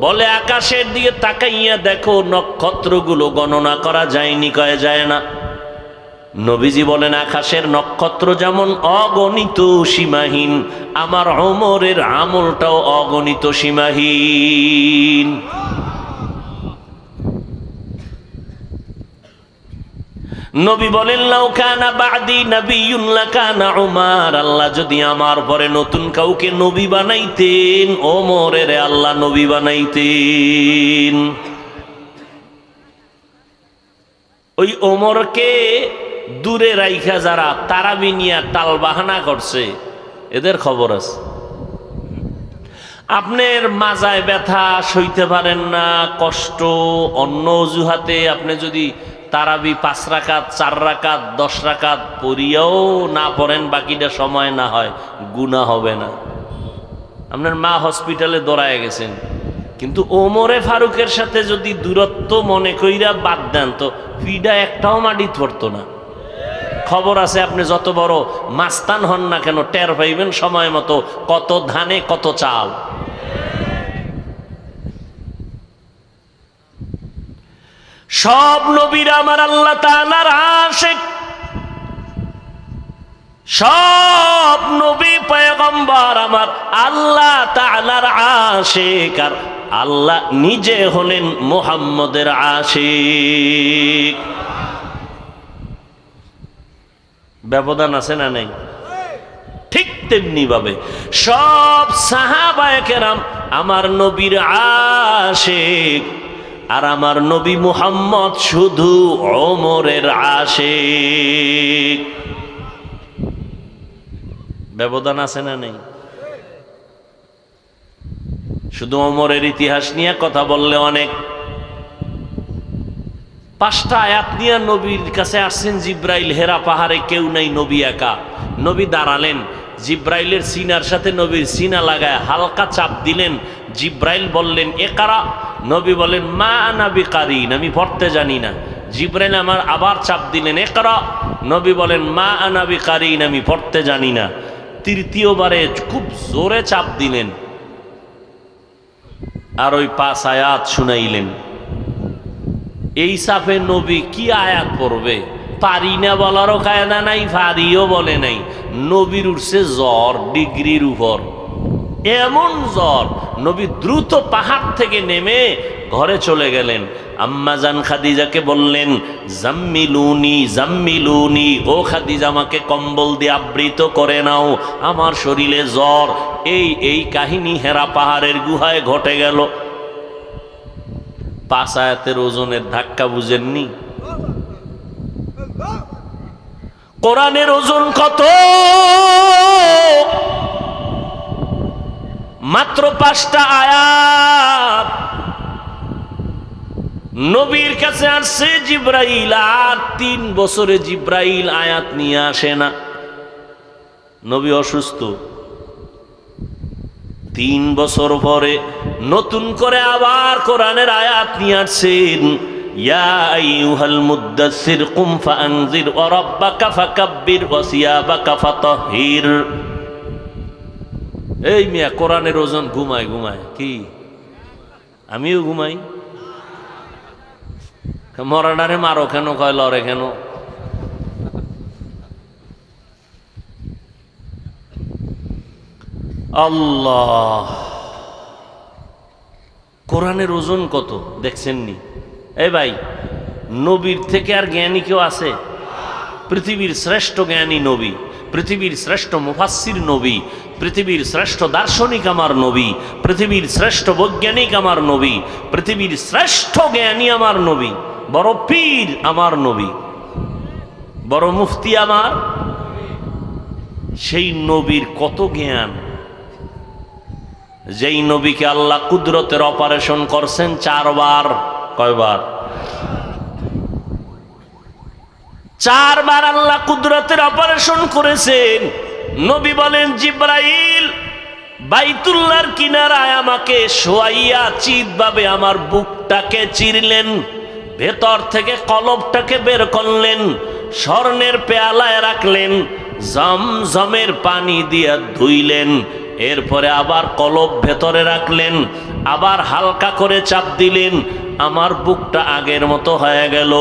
বলে আকাশের দিকে তাকাইয়া দেখো, নক্ষত্রগুলো গণনা করা যায়নি, কয়ে যায় না। নবীজি বলেন আকাশের নক্ষত্র যেমন অগণিত সীমাহীন, আমার ওমরের আমলটাও অগণিত সীমাহীন। নবী বলেন লাউ কানা বাদি নবিয়্যুন লাকানা উমার, আল্লাহ যদি আমার পরে নতুন কাউকে নবী বানাইতেন, ওমরের আল্লাহ নবী বানাইতেন। ওই ওমরকে দূরে রাইখা যারা তারাবি নিয়া টাল বাহানা করছে, এদের খবর আছে। আপনার মাজায় ব্যথা সইতে পারেন না, কষ্ট, অন্য অজুহাতে আপনি যদি তারাবি 5 রাকাত 4 রাকাত 10 রাকাত পড়িয়াও না পড়েন, বাকিটা সময় না হয়, গুনাহ হবে না। আপনার মা হসপিটালে দৌড়ায় গেছেন, কিন্তু ওমরে ফারুকের সাথে যদি দূরত্ব মনে কইরা বাদ দেন, তো পিডা একটাও মাটি ধরতো না। খবর আছে, আপনি যত বড় মাস্তান হন না কেন, টের পাইবেন সময় মতো কত ধানে কত চাল। সব নবীরা আমার আল্লাহ তাআলার আশিক, সব নবী পয়গম্বর আমার আল্লাহ তাআলার আশিক, আর আল্লাহ নিজে হলেন মুহাম্মদের আশিক। ব্যবধান আছে না নাই? ঠিক তেমনি ভাবে সব সাহাবায়ে কেরাম আমার নবীর আশিক, আর আমার নবী মুহাম্মদ শুধু ওমরের আশিক। ব্যবধান আছে না নেই? শুধু ওমরের ইতিহাস নিয়ে কথা বললে অনেক। 5টা আয়াত নিয়ে নবীর কাছে আসছেন জিব্রাইল, হেরা পাহাড়ে কেউ নাই, নবী একা। নবী দাঁড়ালেন, জিব্রাইলের সিনার সাথে নবীর সিনা লাগায় হালকা চাপ দিলেন। জিব্রাইল বললেন ইকরা, নবী বলেন মা আনা বিকারিন, আমি পড়তে জানি না। জিব্রাইল আমার আবার চাপ দিলেন ইকরা, নবী বলেন মা আনা বিকারিন, আমি পড়তে জানি না। তৃতীয়বারে খুব জোরে চাপ দিলেন, আর ওই 5 আয়াত শুনাইলেন। এই চাপে নবী কি আয়াত পড়বে? পারি না বলারও কায়দা নাই, পারিও বলে নাই। নবীর উঠছে জ্বর ডিগ্রির উপর, এমন জ্বর। নবী দ্রুত পাহাড় থেকে নেমে ঘরে চলে গেলেন। আম্মাজান খাদিজাকে বললেন জাম্মিলুনি জাম্মিলুনি, ও খাদিজা আমাকে কম্বল দিয়ে আবৃত করে নাও, আমার শরীরে জ্বর। এই কাহিনী হেরা পাহাড়ের গুহায় ঘটে গেল। 5 আয়াতের ওজনের ধাক্কা বুঝেননি? কোরআনের ওজন কত? মাত্র 5টা আয়াত। নবীর কাছে আসছে জিব্রাইল, আর 3 বছরে জিব্রাইল আয়াত নিয়ে আসে না। নবী অসুস্থ, 3 বছর পরে নতুন করে আবার কোরআনের আয়াত নিয়ে আসছেন। ইয়া আইয়ুহাল মুদ্দাসসির কুম ফাআনজির ওয়া রাব্বাকা ফাকাব্বির ওয়া সিয়াবাকা ফাতাহহির। এই মিয়া, কোরআনের ওজন ঘুমায় ঘুমায় কি? আমিও ঘুমাই। মরাডারে মারো কেন, কয় লড়ে কেন? আল্লাহ, কোরআনের ওজন কত দেখছেননি? এই ভাই, নবীর থেকে আর জ্ঞানী কেউ আছে? পৃথিবীর শ্রেষ্ঠ জ্ঞানী নবী, পৃথিবীর শ্রেষ্ঠ মুফাসসির নবী, পৃথিবীর শ্রেষ্ঠ দার্শনিক আমার নবী, পৃথিবীর শ্রেষ্ঠ বৈজ্ঞানিক আমার নবী, পৃথিবীর শ্রেষ্ঠ জ্ঞানী আমার নবী, বড় পীর আমার নবী, বড় মুফতি আমার। সেই নবীর কত জ্ঞান! যেই নবীকে আল্লাহ কুদরতের অপারেশন করছেন 4 বার। কয়বার? 4 বার আল্লাহ কুদরতের অপারেশন করেছেন। নবী বলেন জিব্রাইল বাইতুল্লাহর কিনারায় আমাকে শোয়াইয়া চিৎভাবে আমার বুকটাকে চিরলেন, ভেতর থেকে কলবটাকে বের করলেন, স্বর্ণের পেয়ালায় রাখলেন, জমজমের পানি দিয়ে ধুইলেন, এরপরে আবার কলব ভেতরে রাখলেন, আবার হালকা করে চাপ দিলেন। আমার বুকটা আগের মতো হয়ে গেল,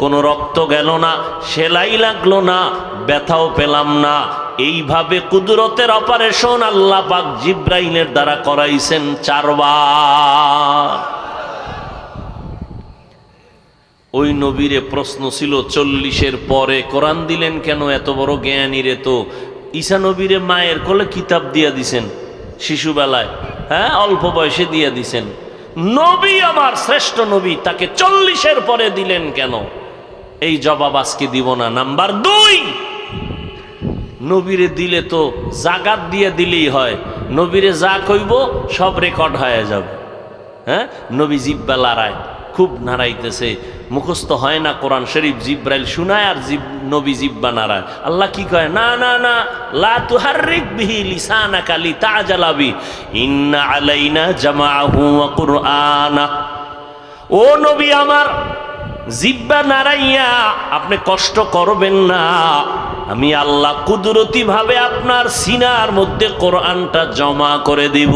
কোনো রক্ত গেল না, সেলাই লাগলো না, ব্যথাও পেলাম না। এইভাবে কুদরতের অপারেশন আল্লাহ পাক জিব্রাইলের দ্বারা করাইছেন 4 বার। ওই নবীরে প্রশ্ন ছিল 40-এর পরে কোরআন দিলেন কেন? এত বড় জ্ঞানীরে তো ঈসা নবীরে মায়ের কোলে কিতাব দিয়া দিছেন শিশুবেলায়, হ্যাঁ অল্প বয়সে দিয়া দিছেন। নবী আমার শ্রেষ্ঠ নবী, তাকে 40-এর পরে দিলেন কেন? এই জবাব আজকে দিব না। নাম্বার 2, নবীরে দিলে তো জাগাত দিয়ে দিলেই হয়, নবীরে যা কইব সব রেকর্ড হয়ে যাবে। হ্যাঁ, নবী জিব্বা লড়ায়, খুব নাড়াইতেছে, মুখস্থ হয় না কোরআন শরীফ। জিব্রাইল শুনায় আর নবী জিব্বা নাড়ায়। আল্লাহ কি কয়? না না না, লা তুহাররিক বিহি লিসানাকা লিতাজালা বি, ইন্না আলাইনা জামাআহু ওয়া কুরআনা। ও নবী আমার, জিব্বা নাড়াইয়া আপনি কষ্ট করবেন না, আমি আল্লাহ কুদরতি ভাবে আপনার সিনার মধ্যে কোরআনটা জমা করে দিব।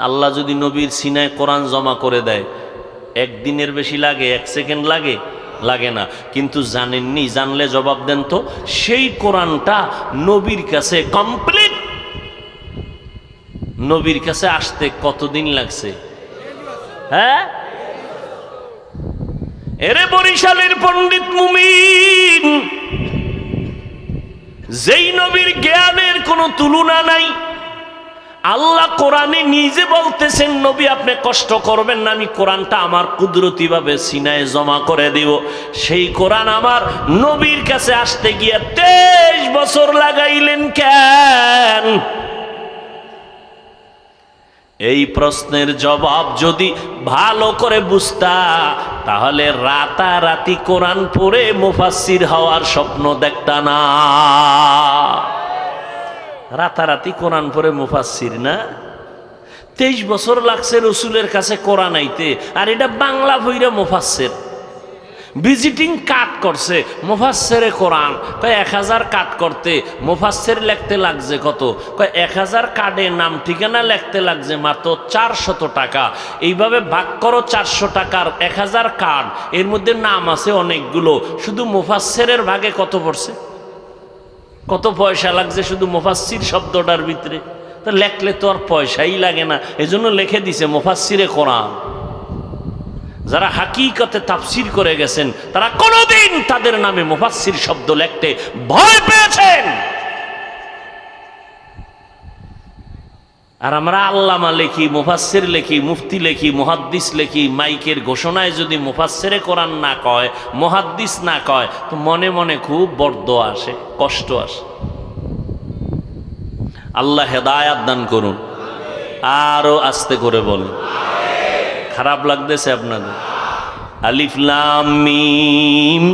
আল্লাহ যদি নবীর সিনায় কোরআন জমা করে দেয়, 1 দিনের বেশি লাগে? 1 সেকেন্ড লাগে? লাগে না। কিন্তু জানেননি, জানলে জবাব দেন তো, সেই কোরআনটা নবীর কাছে কমপ্লিট, নবীর কাছে আসতে কতদিন লাগছে? হ্যাঁ, এরে বরিশালের পণ্ডিত মুমিন, যেই নবীর জ্ঞানের কোনো তুলনা নাই, আল্লাহ কোরআনে নিজে বলতেছেন নবী আপনি কষ্ট করবেন না, আমি কোরআনটা আমার কুদরতি ভাবে সিনায় জমা করে দিব। সেই কোরআন আমার নবীর কাছে আসতে গিয়ে 23 বছর লাগাইলেন কেন? এই প্রশ্নের জবাব যদি ভালো করে বুঝতা তাহলে রাতারাতি কোরআন পড়ে মুফাসসির হওয়ার স্বপ্ন দেখতা না। রাতারাতি কোরআন পড়ে মুফাসসির না, 23 বছর লাগছে রসুলের কাছে কোরআন আইতে, আর এটা বাংলা বইরা মুফাসসির। ভিজিটিং কার্ড করছে মুফাসসিরে কোরআন, কয় 1000 কার্ড করতে মুফাসসির লিখতে লাগছে কত? কয় 1000 কার্ডে নাম ঠিকানা লিখতে লাগছে মাত্র 400 টাকা। এইভাবে ভাগ করো 400 টাকার 1000 কার্ড, এর মধ্যে নাম আছে অনেকগুলো, শুধু মুফাসসিরের ভাগে কত পড়ছে? কত পয়সা লাগছে শুধু মুফাসসির শব্দটার ভিতরে? তো লেখলে তো আর পয়সাই লাগে না, এজন্য লিখে দিছে মুফাসসিরে কোরআন। যারা হাকিকতে তাফসীর করে গেছেন তারা কোনোদিন তাদের নামে মুফাসসির শব্দ লিখতে ভয় পেয়েছেন। আর আমরা আল্লামা লিখি, মুফাসসির লিখি, মুফতি লিখি, মুহাদ্দিস লিখি, মাইকের ঘোষণায় যদি মুফাসসিরে কোরআন না কয়, মুহাদ্দিস না কয়, তো মনে মনে খুব বরদোয়া আসে, কষ্ট আসে। আল্লাহ হেদায়াত দান করুন। আরো আস্তে করে বলুন, খারাপ লাগতেছে আপনাদের? আলিফ লাম মিম,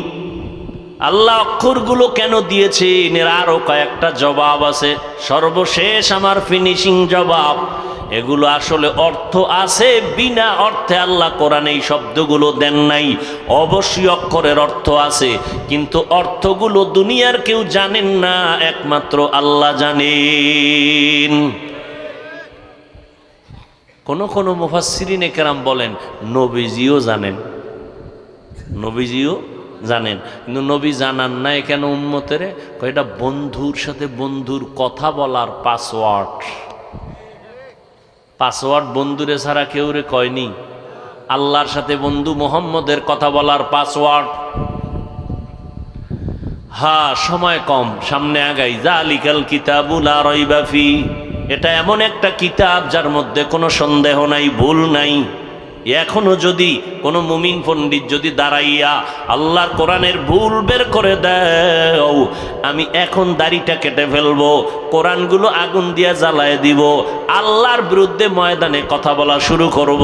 আল্লাহ অক্ষরগুলো কেন দিয়েছেন এর আরো কয়েকটা জবাব আছে। সর্বশেষ আমার ফিনিশিং জবাব, এগুলো আসলে অর্থ আছে, বিনা অর্থে আল্লাহ কোরআনে এই শব্দগুলো দেন নাই। অবশ্যই অক্ষরের অর্থ আছে, কিন্তু অর্থগুলো দুনিয়ার কেউ জানেন না, একমাত্র আল্লাহ জানেন। কোন কোন মুফাসসিরিনে কেরাম বলেন নবীজিও জানেন, নবীজিও জানেন, কিন্তু নবী জানান না কেন উম্মতের? এটা বন্ধুর সাথে বন্ধুর কথা বলার পাসওয়ার্ড। পাসওয়ার্ড বন্ধুরে ছাড়া কেউ রে কয়নি, আল্লাহর সাথে বন্ধু মুহাম্মদের কথা বলার পাসওয়ার্ড। হ্যাঁ, সময় কম, সামনে আগাই। যালিকাল কিতাবু লা রাইবা ফি, এটা এমন একটা কিতাব যার মধ্যে কোনো সন্দেহ নাই, ভুল নাই। এখনো যদি কোনো মুমিন পণ্ডিত যদি দাঁড়াইয়া আল্লাহর কোরআনের ভুল বের করে দেও, আমি এখন দাড়িটা কেটে ফেলবো, কোরআনগুলো আগুন দিয়া জ্বালায় দিব, আল্লাহর বিরুদ্ধে ময়দানে কথা বলা শুরু করব।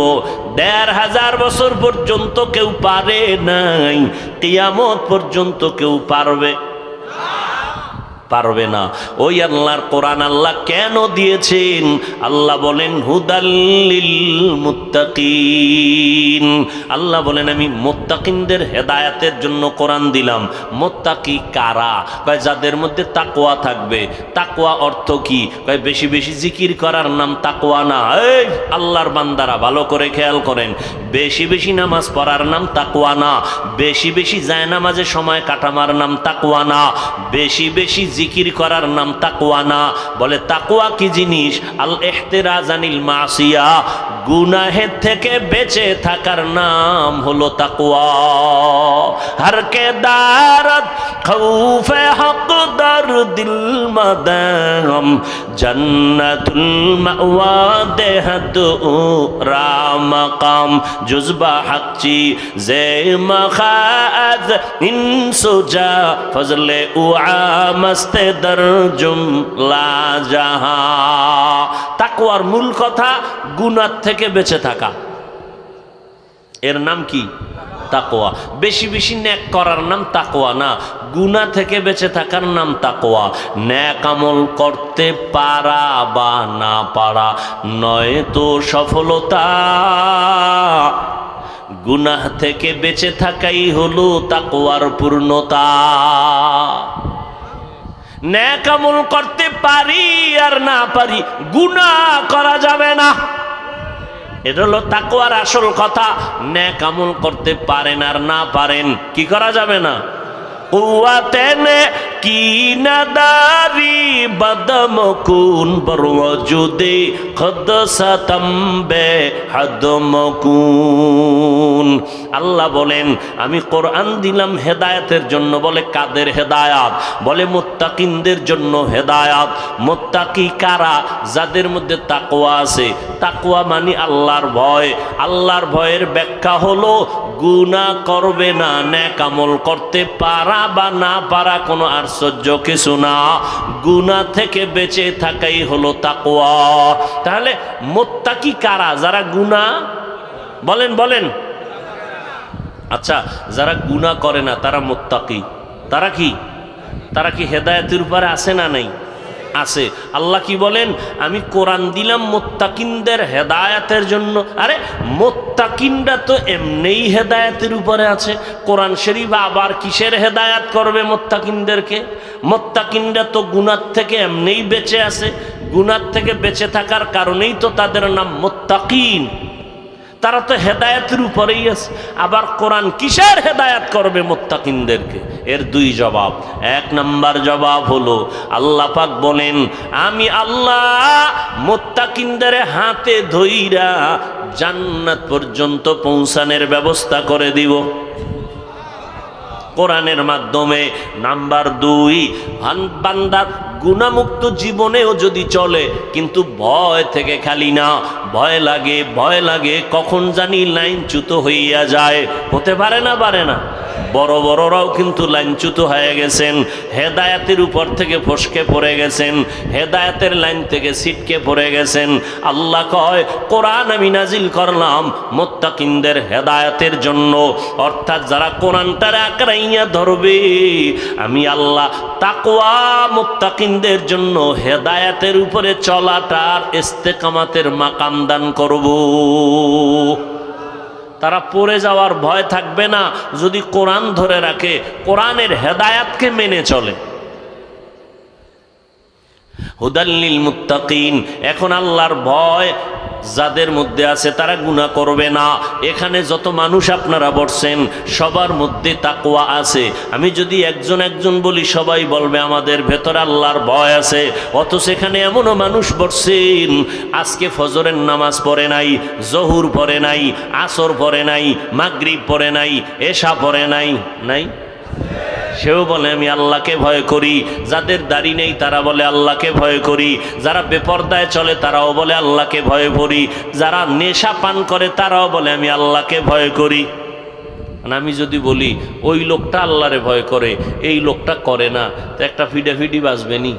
1500 বছর পর্যন্ত কেউ পারে নাই, কিয়ামত পর্যন্ত কেউ পারবে না। ওই আল্লাহর কোরআন আল্লাহ কেন দিয়েছেন? আল্লাহ বলেন হুদাল্লিল মুত্তাকিন, আল্লাহ বলেন আমি মুত্তাকিনদের হেদায়েতের জন্য কোরআন দিলাম। মুত্তাকি কারা? কয় যাদের মধ্যে তাকওয়া থাকবে। তাকওয়া অর্থ কি? কয় বেশি বেশি জিকির করার নাম তাকওয়া না। এই আল্লাহর বান্দারা ভালো করে খেয়াল করেন, বেশি বেশি নামাজ পড়ার নাম তাকওয়া না, বেশি বেশি জায়নামাজে সময় কাটামার নাম তাকওয়া না, বেশি বেশি জিকির করার নাম তাকওয়া না। বলে তাকওয়া কি জিনিস? আল ইহতিরাজ আনিল মাসিয়া, গুনাহের থেকে বেঁচে থাকার নাম হলো তাকওয়া। হর কে দারত খৌফে হক দর দিল মাদাম, জান্নাতুল মাওয়া দেহদ রামাকাম, জুজবা হাকচি জে মখাজ ইনসুজা ফজলে উআমস্তে দরজুম লা জাহা। তাকওয়ার মূল কথা গুনাহ থেকে বেঁচে থাকা, এর নাম কি? তাকওয়া। বেশি বেশি নেক করার নাম তাকওয়া না, গুনাহ থেকে বেঁচে থাকার নাম তাকওয়া। নেক আমল করতে পারা বা না পারা নয় তো সফলতা, গুনাহ থেকে বেঁচে থাকাই হলো তাকওয়ার পূর্ণতা। নেক আমল করতে পারি আর না পারি, গুনাহ করা যাবে না, এটা হলো তাকওয়ার আসল কথা। নেক আমল করতে পারেন আর না পারেন, কি করা যাবে না? কুওয়াতেনে কি নাদারি বদমকুন বরওজুদে খদসাতম্বে হদমকুন। আল্লাহ বলেন আমি কোরআন দিলাম হেদায়েতের জন্য। বলে কাদের হেদায়াত? বলে মুত্তাকিনদের জন্য হেদায়াত। মুত্তাকি কারা? যাদের মধ্যে তাকওয়া আছে। তাকওয়া মানে আল্লাহর ভয়। আল্লাহর ভয়ের ব্যাখ্যা হলো গুনাহ করবে না, নেক আমল করতে পারা বা না পারা কোনো আশ্চর্য কিছু না, গুনাহ থেকে বেঁচে থাকাই হলো তাকওয়া। তাহলে মুত্তাকি কারা? যারা গুনাহ, বলেন বলেন। আচ্ছা, যারা গুনাহ করে না তারা মুত্তাকি। তারা কি? তারা কি হেদায়েতের উপরে আছে না নাই? আছে। আল্লাহ কি বলেন? আমি কোরআন দিলাম মুত্তাকিনদের হেদায়েতের জন্য। আরে মুত্তাকিনরা তো এমনিই হেদায়েতের উপরে আছে, কোরআন শরীফ আবার কিসের হেদায়েত করবে মুত্তাকিনদেরকে? মুত্তাকিনরা তো গুনাহ থেকে এমনিই বেঁচে আছে, গুনাহ থেকে বেঁচে থাকার কারণেই তো তাদের নাম মুত্তাকিন। তারা তো হেদায়েতের উপরেই আছে, আবার কোরআন কিসের হেদায়েত করবে মুত্তাকিনদেরকে? এর দুই জবাব। এক নাম্বার জবাব হলো আল্লাহ পাক বলেন আমি আল্লাহ মুত্তাকিনদের হাতে ধইরা জান্নাত পর্যন্ত পৌঁছানোর ব্যবস্থা করে দিব কোরআনের মাধ্যমে। নাম্বার দুই, বান্দার গুনাহমুক্ত জীবনেও যদি চলে, কিন্তু ভয় থেকে খালি না। ভয় লাগে, ভয় লাগে কখন জানি লাইনচ্যুত হইয়া যায়। হতে পারে না? পারে না? বড় বড়রাও কিন্তু লাইনচ্যুত হয়ে গেছেন, হেদায়েতের উপর থেকে ফসকে পড়ে গেছেন, হেদায়েতের লাইন থেকে ছিটকে পড়ে গেছেন। আল্লাহ কয় কোরআন আমি নাজিল করলাম মুত্তাকিনদের হেদায়েতের জন্য। অর্থাৎ যারা কোরআনটারে আঁকড়াইয়া ধরবে, আমি আল্লাহ তাকওয়া মুত্তাকিনদের জন্য হেদায়েতের উপরে চলাটার ইস্তেকামাতের মাকাম দান করব। তারা পড়ে যাওয়ার ভয় থাকবে না যদি কোরআন ধরে রাখে, কোরআনের হেদায়াতকে মেনে চলে। হুদাল্লিল মুত্তাকিন। এখন আল্লাহর ভয় যাদের মধ্যে আছে তারা গুনাহ করবে না। এখানে যত মানুষ আপনারা বসছেন সবার মধ্যে তাকওয়া আছে। আমি যদি একজন একজন বলি সবাই বলবে আমাদের ভেতরে আল্লাহর ভয় আছে। অথচ এখানে এমনও মানুষ বসছেন আজকে ফজরের নামাজ পড়ে নাই, জহুর পড়ে নাই, আসর পড়ে নাই, মাগরিব পড়ে নাই, এশা পড়ে নাই। নাই? সেও বলে আমি আল্লাহকে ভয় করি। যাদের দাড়ি নেই তারা বলে আল্লাহকে ভয় করি। যারা বেপরদায় চলে তারাও বলে আল্লাহকে ভয় করি। যারা নেশা পান করে তারাও বলে আমি আল্লাহকে ভয় করি। আমি যদি বলি ওই লোকটা আল্লাহরে ভয় করে, এই লোকটা করে না, তো একটা ফিডাফিডি বাজবে নি?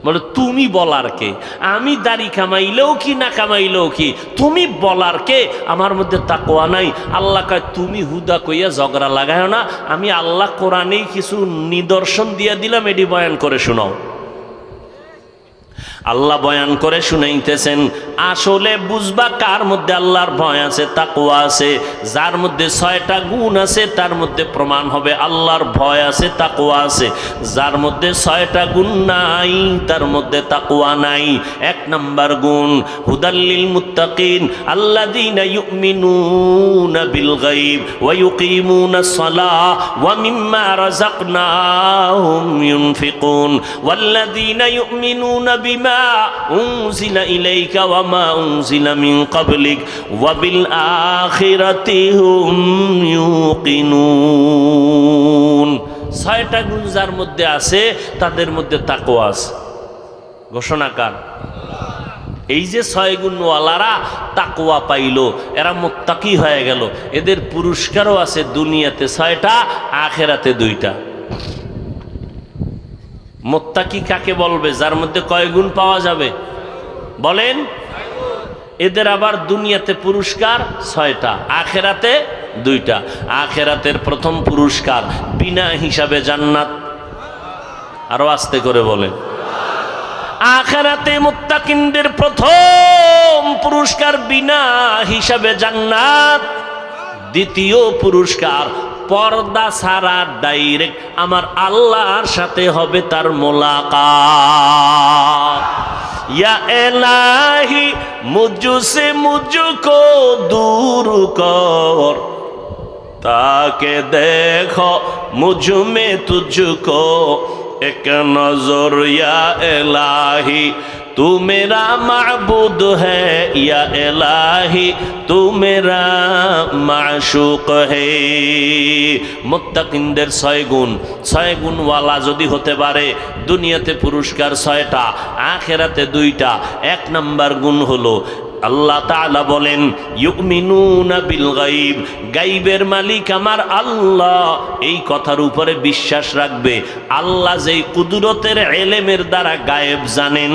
বলে তুমি বলার কে? আমি দাড়ি কামাইলেও কি না কামাইলেও কি, তুমি বলার কে? আমার মধ্যে তাকওয়া নাই। আল্লাহ কয় তুমি হুদা কইয়া ঝগড়া লাগায় না, আমি আল্লাহ কোরআনেই কিছু নিদর্শন দিয়ে দিলাম, এটি বয়ান করে শোনাও। আল্লাহ বয়ান করে শুনাইতেছেন। আসলে বুঝবা কার মধ্যে আল্লাহর ভয় আছে, তাকওয়া আছে। যার মধ্যে 6টা গুণ আছে তার মধ্যে প্রমাণ হবে আল্লাহর ভয় আছে, তাকওয়া আছে। যার মধ্যে 6টা গুণ নাই তার মধ্যে তাকওয়া নাই। 1 নাম্বার গুণ হুদাল্লিল মুত্তাকিন আল্লাযীনা ইউমিনুনা বিল গায়ব ওয়া ইউকিমুনাস সালাহ ওয়া মিম্মা রাযাকনাহুম ইউনফিকুন ওয়াল্লাযীনা ইউমিনুনা বিমা উনজিলা ইলাইকা ওয়া মা উনজিলা মিন ক্বাবলিক ওয়া বিল আখিরাতি হুম ইউকিনুন। 6টা গুণ যার মধ্যে আছে তাদের মধ্যে তাকওয়া আছে। ঘোষণাকার এই যে 6 গুণওয়ালারা তাকওয়া পাইল, এরা মুত্তাকি হয়ে গেল। এদের পুরস্কারও আছে, দুনিয়াতে 6টা, আখিরাতে 2টা। মুত্তাকি কাকে বলবে? যার মধ্যে কয় গুণ পাওয়া যাবে বলেন? এদের আবার দুনিয়াতে পুরস্কার 6টা, আখিরাতে 2টা। আখিরাতের প্রথম পুরস্কার বিনা হিসাবে জান্নাত। আরো আস্তে করে বলেন। আখিরাতে মুত্তাকিনদের প্রথম পুরস্কার বিনা হিসাবে জান্নাত। দ্বিতীয় পুরস্কার পর্দা ছাড়া ডাইরেক্ট আমার আল্লাহর সাথে হবে তার মোলাকাত। या इलाही मुझसे मुझको दूर कर ताके देखो मुझ में तुझको एक नजर या इलाही तू मेरा माबूद है या इलाही तू मेरा माशूक है। মুত্তাকিনদের 6 গুণ ওয়ালা যদি হতে পারে, দুনিয়াতে পুরস্কার 6টা, আখিরাতে 2টা। 1 নাম্বার গুণ হলো আল্লাহ তাআলা বলেন ইউমিনুনা বিল গায়ব, গায়বের মালিক আমার আল্লাহ, এই কথার উপরে বিশ্বাস রাখবে। আল্লাহ যেই কুদরতের ইলমের দ্বারা গায়েব জানেন,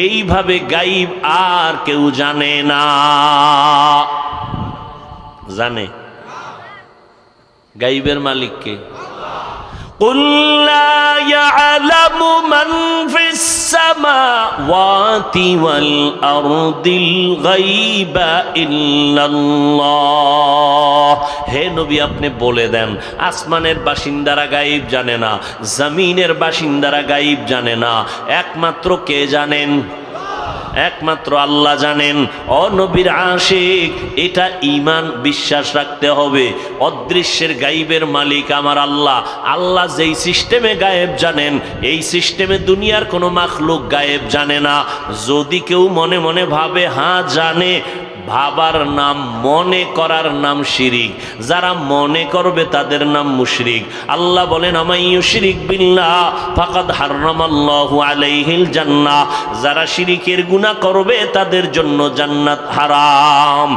এইভাবে গায়ব আর কেউ জানে না। জানে গায়বের মালিক কে? قل لا يعلم من في السماوات والأرض الغيب إلا الله। হে নবী, আপনি বলে দেন আসমানের বাসিন্দারা গায়েব জানে না, জমিনের বাসিন্দারা গায়েব জানে না, একমাত্র কে জানেন? একমাত্র আল্লাহ জানেন। ও নবীর আশিক, এটা ঈমান বিশ্বাস রাখতে হবে। অদৃশ্যের গায়েবের মালিক আমার আল্লাহ। আল্লাহ যেই সিস্টেমে গায়েব জানেন, এই সিস্টেমে দুনিয়ার কোনো মাখলুক গায়েব জানে না। যদি কেউ মনে মনে ভাবে হ্যাঁ জানে, ভাবার নাম, মনে করার নাম শিরিক। যারা মনে করবে তাদের নাম মুশরিক। আল্লাহ বলেন আমাই ইউশরিক বিল্লাহ ফাকাদ হারামাল্লাহু আলাইহিল জান্নাহ। যারা শিরিকের গুনাহ করবে তাদের জন্য জান্নাত হারাম।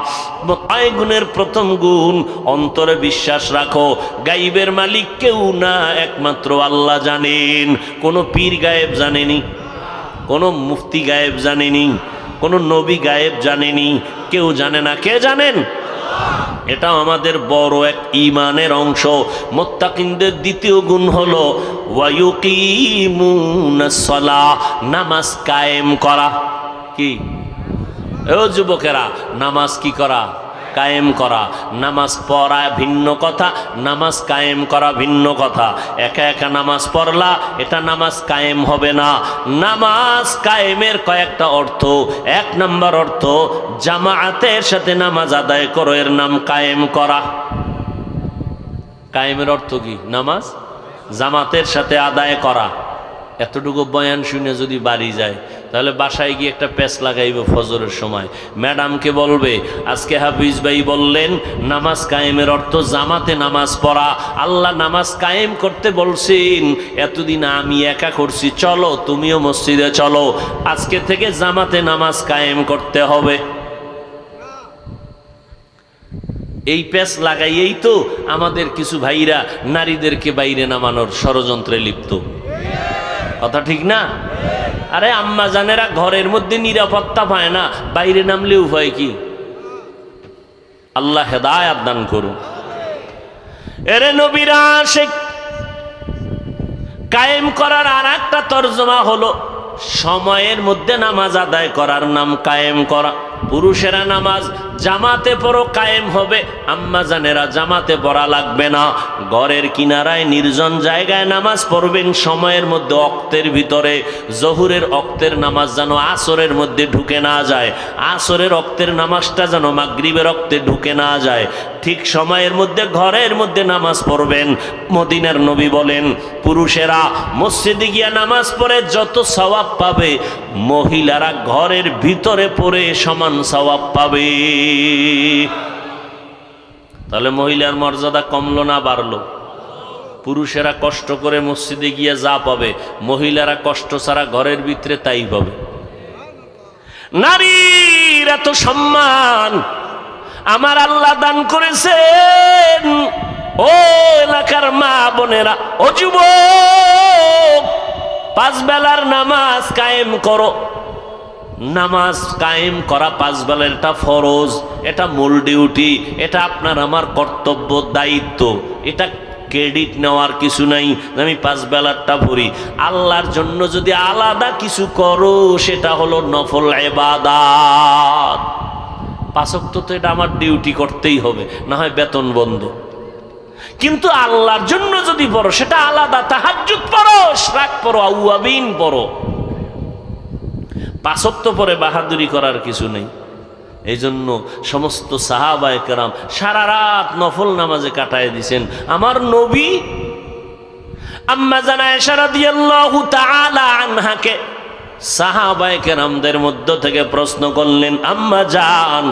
6 গুণের প্রথম গুণ, অন্তরে বিশ্বাস রাখো গায়েবের মালিক কেউ না, একমাত্র আল্লাহ জানেন। কোনো পীর গায়েব জানেনি, কোনো মুফতি গায়েব জানেনি, কোনো নবী গায়েব জানেনি, কেউ জানে না। কে জানেন? এটা আমাদের বড় এক ঈমানের অংশ। মুত্তাকিনদের দ্বিতীয় গুণ হলো ওয়ায়ুকিমুনাস সালাহ, নামাজ কায়েম করা। কি ও যুবকেরা, নামাজ কি করা? কায়েম করা। নামাজ পড়া ভিন্ন কথা, নামাজ কায়েম করা ভিন্ন কথা। একা একা নামাজ পড়লা, এটা নামাজ কায়েম হবে না। নামাজ কায়েমের কয়েকটা অর্থ। 1 নাম্বার অর্থ, জামাআতের সাথে নামাজ আদায় করো, এর নাম কায়েম করা। কায়েমের অর্থ কি? নামাজ জামাতের সাথে আদায় করা। এতটুকু বয়ান শুনে যদি বাড়ি যায়, তাহলে বাসায় গিয়ে একটা প্যাচ লাগাইব ফজরের সময়। ম্যাডামকে বলবে আজকে হাফিজ ভাই বললেন নামাজ কায়েমের অর্থ জামাতে নামাজ পড়া। আল্লাহ নামাজ কায়েম করতে বলছেন, এতদিন আমি একা করছি, চলো তুমিও মসজিদে চলো, আজকে থেকে জামাতে নামাজ কায়েম করতে হবে। এই প্যাচ লাগাইয়েই তো আমাদের কিছু ভাইরা নারীদেরকে বাইরে নামানোর ষড়যন্ত্রে লিপ্ত। কথা ঠিক না? আরে আম্মা জানেরা ঘরের মধ্যে নিরাপত্তা পায় না, বাইরে নামলে উপায় কি? আল্লাহ হেদায়েত দান করুন। এরে নবীর আশিক, কায়েম করার আর একটা তর্জমা হলো সময়ের মধ্যে নামাজ আদায় করার নাম কায়েম করা। পুরুষেরা নামাজ জামাতে পড়ো, কায়েম হবে। আম্মা জানেরা জামাতে পড়া লাগবে না, ঘরের কিনারায় নির্জন জায়গায় নামাজ পড়বেন সময়ের মধ্যে, অক্তের ভিতরে। জহুরের অক্তের নামাজ যেন আসরের মধ্যে ঢুকে না যায়, আসরের অক্তের নামাজটা যেন মাগরিবের অক্তে ঢুকে না যায়। ঠিক সময়ের মধ্যে ঘরের মধ্যে নামাজ পড়বেন। মদিনার নবী বলেন পুরুষেরা মসজিদে গিয়া নামাজ পড়ে যত সওয়াব পাবে, মহিলারা ঘরের ভিতরে পড়ে সমান সওয়াব পাবে। তাহলে মহিলার মর্যাদা কমলো না বাড়লো? পুরুষেরা কষ্ট করে মসজিদে গিয়ে যা পাবে, মহিলারা কষ্ট ছাড়া ঘরের ভিতরে তাই পাবে। নারীর এত সম্মান আমার আল্লাহ দান করেছেন। ও এলাকার মা বোনেরা, ও যুবক, 5 বেলার নামাজ কায়েম করো। নামাজ কায়েম করা 5 বেলার এটা ফরজ, এটা মূল ডিউটি, এটা আপনার আমার কর্তব্য দায়িত্ব। এটা ক্রেডিট নেওয়ার কিছু নাই, আমি 5 বেলারটা পড়ি। আল্লাহর জন্য যদি আলাদা কিছু করো, সেটা হলো নফল ইবাদত। 5 ওয়াক্ত তো এটা আমার ডিউটি করতেই হবে, না হয় বেতন বন্ধ। কিন্তু আল্লাহর জন্য যদি পড়ো সেটা আলাদা। তাহাজ্জুদ পড়ো, ইশরাক পড়ো, আউয়াবিন পড়ো। 5 ওয়াক্ত পরে বাহাদুরি করার কিছু নেই। এই জন্য সমস্ত সাহাবায়ে কেরাম সারা রাত নফল নামাজে কাটায় দিয়েছেন। আমার নবী আম্মা জান আয়েশা রাদিয়াল্লাহু তাআলা আনহাকে সাহাবায়ে কেরামদের মধ্য থেকে প্রশ্ন করলেন, আম্মা জান,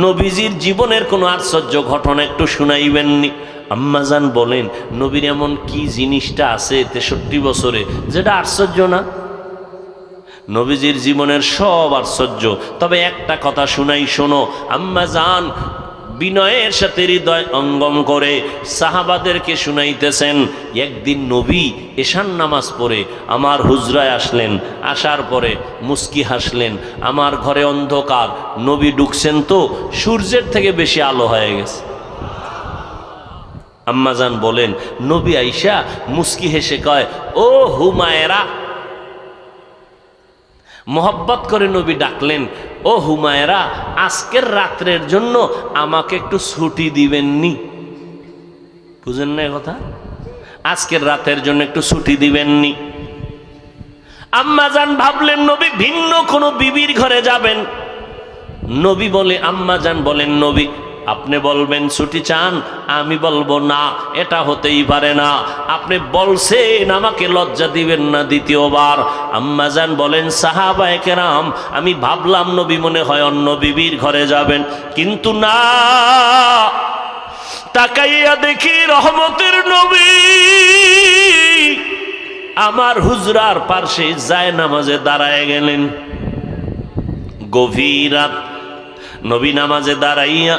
নবীজির জীবনের কোনো আশ্চর্য ঘটনা একটু শুনাইবেননি? আম্মা জান বলেন, নবীর এমন কি জিনিসটা আছে 63 বছরে যেটা আশ্চর্য না? নবীজির জীবনের সব আশ্চর্য, তবে একটা কথা শুনাই, শোনো। আম্মা জান বিনয়ের সাথে হৃদয় অঙ্গম করে সাহাবাদেরকে শুনাইতেছেন, একদিন নবী এশার নামাজ পড়ে আমার হুজরায় আসলেন, আসার পরে মুস্কি হাসলেন। আমার ঘরে অন্ধকার, নবী ঢুকছেন তো সূর্যের থেকে বেশি আলো হয়ে গেছে। আম্মাজান বলেন, নবী আইসা মুস্কি হেসে কয়, ও হুমায়রা। মোহব্বত করে নবী ডাকলেন, ও হুমায়রা, আজকের রাত্রের জন্য আমাকে একটু ছুটি দিবেননি? বুঝেন না কথা? আজকের রাতের জন্য একটু ছুটি দিবেননি? আম্মাজান ভাবলেন নবী ভিন্ন কোনো বিবির ঘরে যাবেন। নবী বলে, আম্মাজান বলেন, নবী আপনি বলবেন ছুটি চান, আমি বলবো না, এটা হতেই পারে না। আপনি বলছেন আমাকে লজ্জা দিবেন না দ্বিতীয়বার। আম্মাজান বলেন, সাহাবায়ে কেরাম, আমি ভাবলাম নবী মনে হয় অন্য বিবির ঘরে যাবেন, কিন্তু না, তাকাইয়া দেখি রহমতের নবী আমার হুজরার পার্শ্বে যায় নামাজে দাঁড়ায় গেলেন। গভীর রাত, নবী নামাজে দাঁড়াইয়া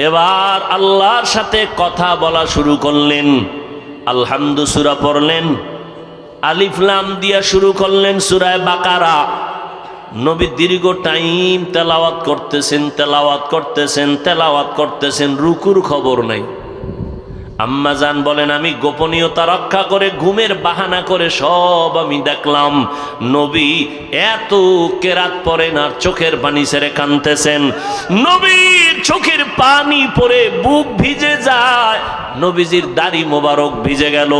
এবার আল্লাহর সাথে কথা বলা শুরু করলেন। আলহামদু সূরা পড়লেন, আলিফ লাম দিয়া শুরু করলেন সূরা বাকারা। নবী দীর্ঘ টাইম তেলাওয়াত করতেছেন, তেলাওয়াত করতেছেন, তেলাওয়াত করতেছেন, রুকুর খবর নাই। আম্মাজান বলেন, আমি গোপনীয়তা রক্ষা করে ঘুমের বাহানা করে সব আমি দেখলাম। নবী এত কেরাত পড়েন আর চোখের পানি ছেড়ে কাঁদতেছেন। নবীর চোখের পানি পড়ে বুক ভিজে যায়, নবীজির দাড়ি মোবারক ভিজে গেল।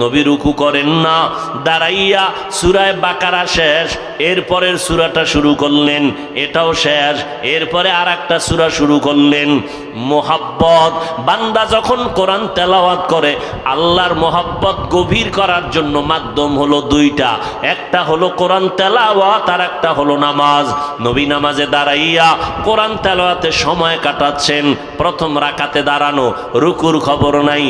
নবী রুকু করেন না, দাঁড়াইয়া সূরা বাকারা শেষ, এরপরের সূরাটা শুরু করলেন, এটাও শেষ, এরপরে আর একটা সূরা শুরু করলেন। মোহাব্বত, বান্দা যখন কোরআন তেলাওয়াত করে আল্লাহর মোহাব্বত গভীর করার জন্য মাধ্যম হলো দুইটা, একটা হলো কোরআন তেলাওয়াত আর একটা হলো নামাজ। নবী নামাজে দাঁড়াইয়া কোরআন তেলাওয়াতে সময় কাটাচ্ছেন। প্রথম রাকাতে দাঁড়ানো, রুকুর খবর নাই,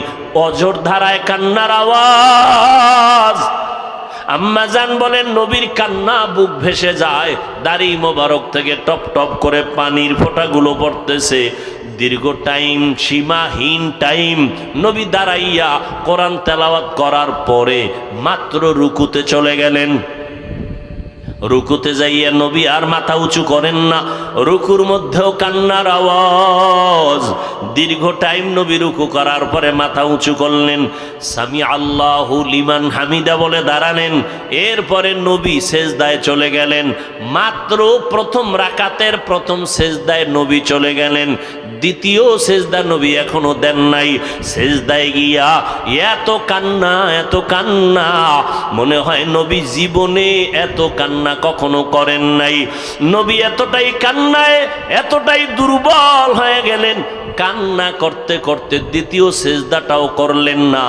অঝোর ধারায় কান্নার আওয়াজ। আম্মাজান বলেন, নবীর কান্না বুক ভেসে যায়, দাড়ি মোবারক থেকে টপ টপ করে পানির ফোঁটাগুলো পড়তেছে। দীর্ঘ টাইম, সীমাহীন টাইম নবী দাঁড়াইয়া কোরআন তেলাওয়াত করার পরে মাত্র রুকুতে চলে গেলেন। রুকুতে যাইয়া নবী আর মাথা উঁচু করেন না, রুকুর মধ্যেও কান্নার আওয়াজ। দীর্ঘ টাইম নবী রুকু করার পরে মাথা উঁচু করলেন, সামি আল্লাহু লিমান হামিদা বলে দাঁড়ালেন। এরপরে নবী সেজদায় চলে গেলেন। মাত্র প্রথম রাকাতের প্রথম সেজদায় নবী চলে গেলেন, দ্বিতীয় সেজদা নবী এখনো দেন নাই। সেজদায় গিয়া এত কান্না, এত কান্না, মনে হয় নবী জীবনে এত কান্না কখনো করেন নাই। নবী এতটাই কান্নায় এতটাই দুর্বল হয়ে গেলেন, কান্না করতে করতে দ্বিতীয় সেজদাটাও করলেন না।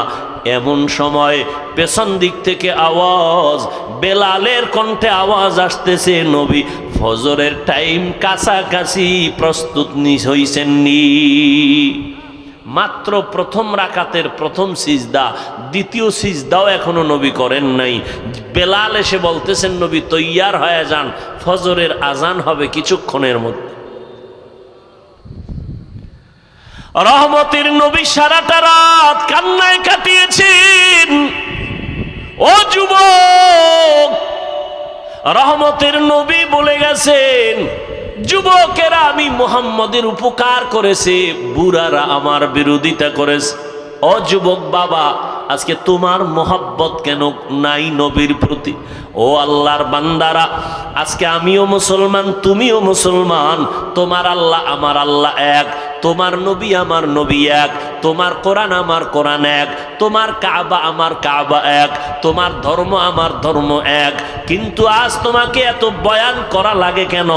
এমন সময় পেছন দিক থেকে আওয়াজ, বেলালের কণ্ঠে আওয়াজ আসতেছে, নবী ফজরের টাইম কাছাকাছি, প্রস্তুত হইছেন নি? মাত্র প্রথম রাকাতের প্রথম সিজদা, দ্বিতীয় সিজদাও এখনো নবী করেন নাই। বেলাল এসে বলতেছেন, নবী তৈয়ার হয়ে যান, ফজরের আজান হবে কিছুক্ষণের মধ্যে। রহমতের নবী সারাটা রাত কান্নায় কাটিয়েছেন। ও যুবক, রহমতের নবী বলে গেছেন, যুবকেরা আমি মুহাম্মদের উপকার করেছে, বুড়ারা আমার বিরোধিতা করেছে। ও যুবক বাবা, আজকে তোমার মোহাব্বত কেন নাই নবীর প্রতি? ও আল্লাহর বান্দারা, আজকে আমিও মুসলমান, তুমিও মুসলমান, তোমার আল্লাহ আমার আল্লাহ এক, তোমার নবী আমার নবী এক, তোমার কোরআন আমার কোরআন এক, তোমার কাবা আমার কাবা এক, তোমার ধর্ম আমার ধর্ম এক, কিন্তু আজ তোমাকে এত বয়ান করা লাগে কেন?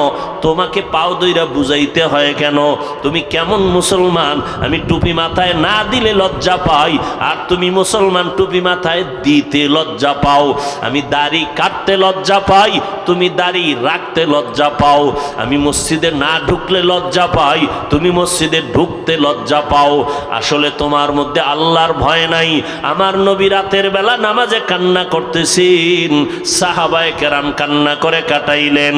তোমাকে পাও দইরা বুঝাইতে হয় কেন? তুমি কেমন মুসলমান? আমি টুপি মাথায় না দিলে লজ্জা পাই, আর তুমি মুসলমান টুপি মাথায় দিতে লজ্জা পাও। আমি দাড়ি কাটতে লজ্জা পাই, তুমি দাড়ি রাখতে লজ্জা পাও। আমি মসজিদে না ঢুকলে লজ্জা পাই, তুমি মসজিদে ঢুকতে লজ্জা পাও। আসলে তোমার মধ্যে আল্লাহর ভয় নাই। আমার নবী রাতের বেলা নামাজে কান্না করতেছেন, সাহাবায়ে কেরাম কান্না করে কাটাইলেন।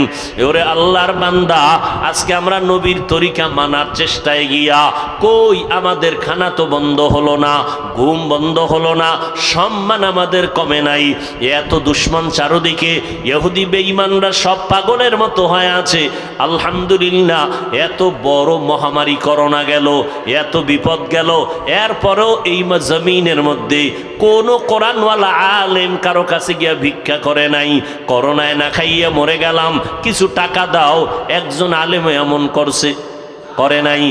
ওরে আল্লাহর বান্দা, আজকে আমরা নবীর তরিকা মানার চেষ্টায় গিয়া কই আমাদের খানা তো বন্ধ হলো না, ঘুম বন্ধ হলো না, সম্মান আমাদের কমে নাই। এত দুশ্মন চারদিকে, ইহুদি বেঈমানরা সব পাগলের মতো হয়ে আছে। আলহামদুলিল্লাহ, এত বড় মহামারী করোনা গেল, এত বিপদ গেল, এরপরেও এই জমিনের মধ্যে কোনো কোরআনওয়ালা আলেম কারো কাছে গিয়া ভিক্ষা করে নাই। করোনায় না খাইয়া মরে গেলাম, কিছু টাকা দাও, একজন আলেম এমন করছে? করে নাই।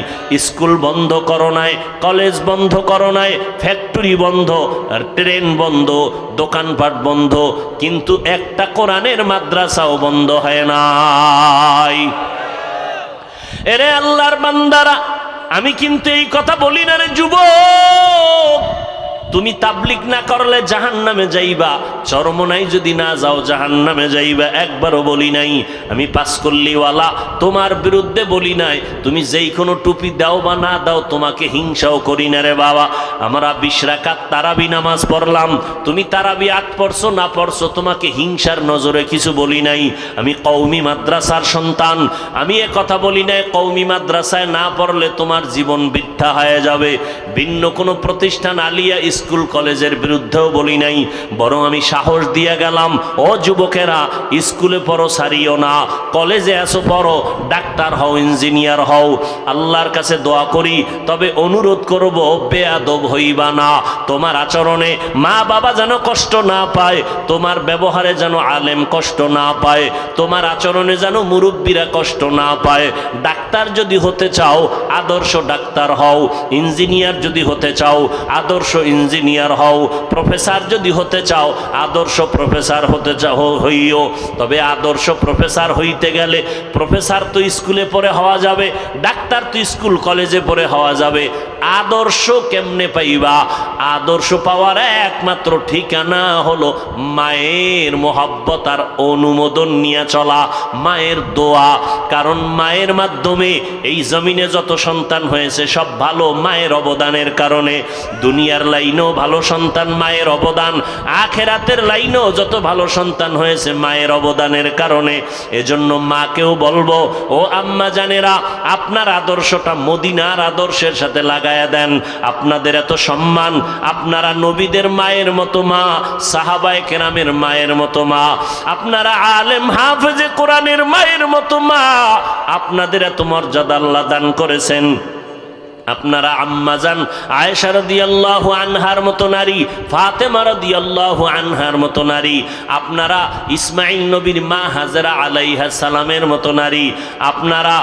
স্কুল বন্ধ করোনায়, কলেজ বন্ধ করোনায়, ফ্যাক্টরি বন্ধ, আর ট্রেন বন্ধ, দোকানপাট বন্ধ, কিন্তু একটা কোরআনের মাদ্রাসাও বন্ধ হয় নাই। এরে আল্লাহর বান্দারা, আমি কিন্তু এই কথা বলি না রে যুবক, তুমি তাবলিগ না করলে জাহান্নামে যাইবা, চরমনাই যদি না যাও জাহান্নামে যাইবা। একবারও বলি নাই আমি পাঁচকল্লিওয়ালা, তোমার বিরুদ্ধে বলি নাই। তুমি যেই কোনো টুপি দাও বা না দাও, তোমাকে হিংসাও করি না রে বাবা। আমরা 20 রাকাত তারাবি নামাজ পড়লাম, তুমি তারাবি 8 পড়ছো না পড়ছো, তোমাকে হিংসার নজরে কিছু বলি নাই। আমি কওমি মাদ্রাসার সন্তান, আমি এ কথা বলি নাই কওমি মাদ্রাসায় না পড়লে তোমার জীবন বৃথা হয়ে যাবে। ভিন্ন কোনো প্রতিষ্ঠান, আলিয়া স্কুল কলেজের বিরুদ্ধেও বলি নাই, বরং আমি সাহস দিয়ে গেলাম, ও যুবকেরা, স্কুলে পড়ো সারিও না, কলেজে আসো পড়ো, ডাক্তার হও, ইঞ্জিনিয়ার হও। আল্লাহর কাছে দোয়া করি, তবে অনুরোধ করব বেয়াদব হইবা না। তোমার আচরণে মা বাবা যেন কষ্ট না পায়, তোমার ব্যবহারে যেন আলেম কষ্ট না পায়, তোমার আচরণে যেন মুরব্বীরা কষ্ট না পায়। ডাক্তার যদি হতে চাও, আদর্শ ডাক্তার হও। ইঞ্জিনিয়ার যদি হতে চাও, আদর্শ ইঞ্জিনিয়ার হও। প্রফেসর যদি হতে চাও, আদর্শ প্রফেসর হতে চাও হইও। তবে আদর্শ প্রফেসর হইতে গেলে, প্রফেসর তো স্কুলে পড়ে হওয়া যাবে, ডাক্তার তো স্কুল কলেজে পড়ে হওয়া যাবে। আদর্শ কেমনে পাইবা? আদর্শ পাওয়ার একমাত্র ঠিকানা হলো মায়ের মোহাব্বত আর অনুমোদন নিয়ে চলা, মায়ের দোয়া। কারণ মায়ের মাধ্যমে এই জমিনে যত সন্তান হয়েছে সব ভালো মায়ের অবদানের কারণে। দুনিয়ার লাইনেও ভালো সন্তান, মায়ের অবদান। আখেরাতের লাইনেও যত ভালো সন্তান হয়েছে মায়ের অবদানের কারণে। এজন্য মাকেও বলবো, ও আম্মা জানেরা, আপনার আদর্শটা মদিনার আদর্শের সাথে লাগায়া দেন। আপনাদের এত সম্মান, আপনারা নবীদের মায়ের মতো মা, সাহাবায়ে কেরামের মায়ের মতো মা, আপনারা আলেম হাফেজে কোরআনের মায়ের মতো মা, আপনাদের এত মর্যাদা আল্লাহ দান করেছেন। আপনারা আম্মাজান আয়েশা রাদিয়াল্লাহু আনহার মতো নারী, ফাতেমা রাদিয়াল্লাহু আনহার মতো নারী, আপনারা ইসমাইল নবীর মা হাজরা আলাইহা সালামের মতো নারী, আপনারা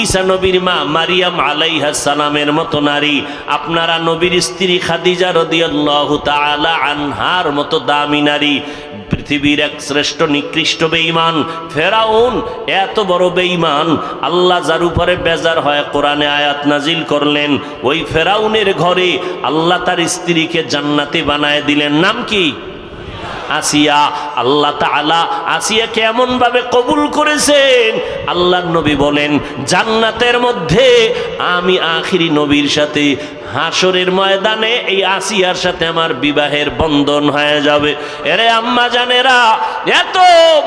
ঈসা নবীর মা মারিয়াম আলাইহা সালামের মতো নারী, আপনারা নবীর স্ত্রী খাদিজা রাদিয়াল্লাহু তাআলা আনহার মতো দামি নারী। পৃথিবীর এক শ্রেষ্ঠ নিকৃষ্ট বেঈমান ফেরাউন, এত বড় বেঈমান, আল্লাহ যার উপরে বেজার হয় কোরআনে আয়াত নাজিল করলেন। ওই ফেরাউনের ঘরে আল্লাহ তার স্ত্রীকে জান্নাতি বানায় দিলেন। নাম কি? আসিয়া। আল্লাহ তাআলা আসিয়াকে এমন ভাবে কবুল করেছেন, আল্লাহর নবী বলেন, জান্নাতের মধ্যে আমি আখিরি নবীর সাথে হাসরের ময়দানে এই আসিয়ার সাথে আমার বিবাহের বন্ধন হয়ে যাবে। এরে আম্মা জানেরা, এত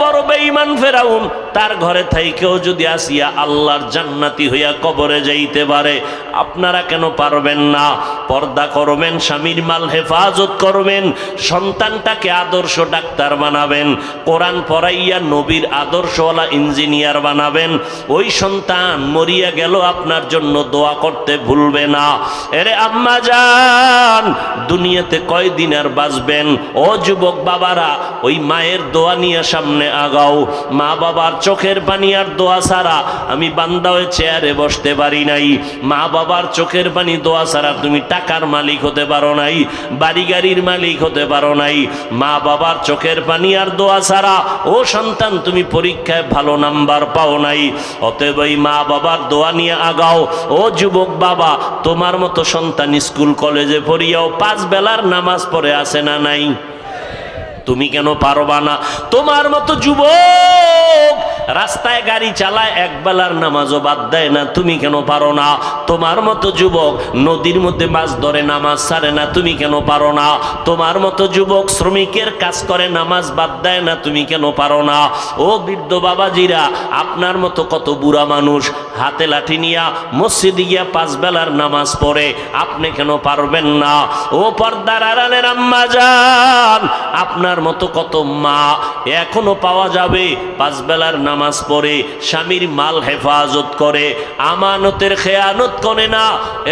বড় বেঈমান ফেরাউন, তার ঘরে থাইকেও যদি আসিয়া আল্লাহর জান্নাতি হইয়া কবরে যাইতে পারে, আপনারা কেন পারবেন না? পর্দা করবেন, স্বামীর মাল হেফাজত করবেন, সন্তানটাকে আদর্শ ডাক্তার বানাবেন, কোরআন পড়াইয়া নবীর আদর্শওয়ালা ইঞ্জিনিয়ার বানাবেন। ওই সন্তান মরিয়া গেল আপনার জন্য দোয়া করতে ভুলবে না। এরে আম্মা জান, দুনিয়াতে কয়দিন আর বাঁচবেন? ও যুবক বাবারা, ওই মায়ের দোয়া নিয়ে সামনে আগাও। মা বাবার চোখের পানি আর দোয়া ছাড়া আমি বান্দা হয়ে চেয়ারে বসতে পারি নাই। মা বাবার চোখের পানি দোয়া ছাড়া তুমি টাকার মালিক হতে পারো নাই, বাড়ি গাড়ির মালিক হতে পারো নাই। মা বাবার চোখের পানি আর দোয়া ছাড়া ও সন্তান তুমি পরীক্ষায় ভালো নাম্বার পাও নাই। অতএব এই মা বাবার দোয়া নিয়ে আগাও। ও যুবক বাবা, তোমার মতো সন্তান স্কুল কলেজে পড়িয়াও 5 বেলার নামাজ পড়ে আছে না নাই? তুমি কেন পারবা না? তোমার মতো যুবক রাস্তায় গাড়ি চালায় 1 বেলার নামাজও বাদ দেয় না, তুমি কেন পারো না? তোমার মতো যুবক নদীর মধ্যে মাছ ধরে নামাজ ছাড়ে না, তুমি কেন পারো না? তোমার মতো যুবক শ্রমিকের কাজ করে নামাজ বাদ দেয় না, তুমি কেন পারো না? ও বৃদ্ধ বাবাজিরা, আপনার মতো কত বুড়া মানুষ হাতে লাঠি নিয়া মসজিদে গিয়া 5 বেলার নামাজ পড়ে, আপনি কেন পারবেন না? ও পর্দার আড়ালের আম্মা জান, আপনার মতো কত মা এখনো পাওয়া যাবে 5 বেলার নামাজ পড়ে, স্বামীর মাল হেফাজত করে, আমানতের খেয়ানত করে না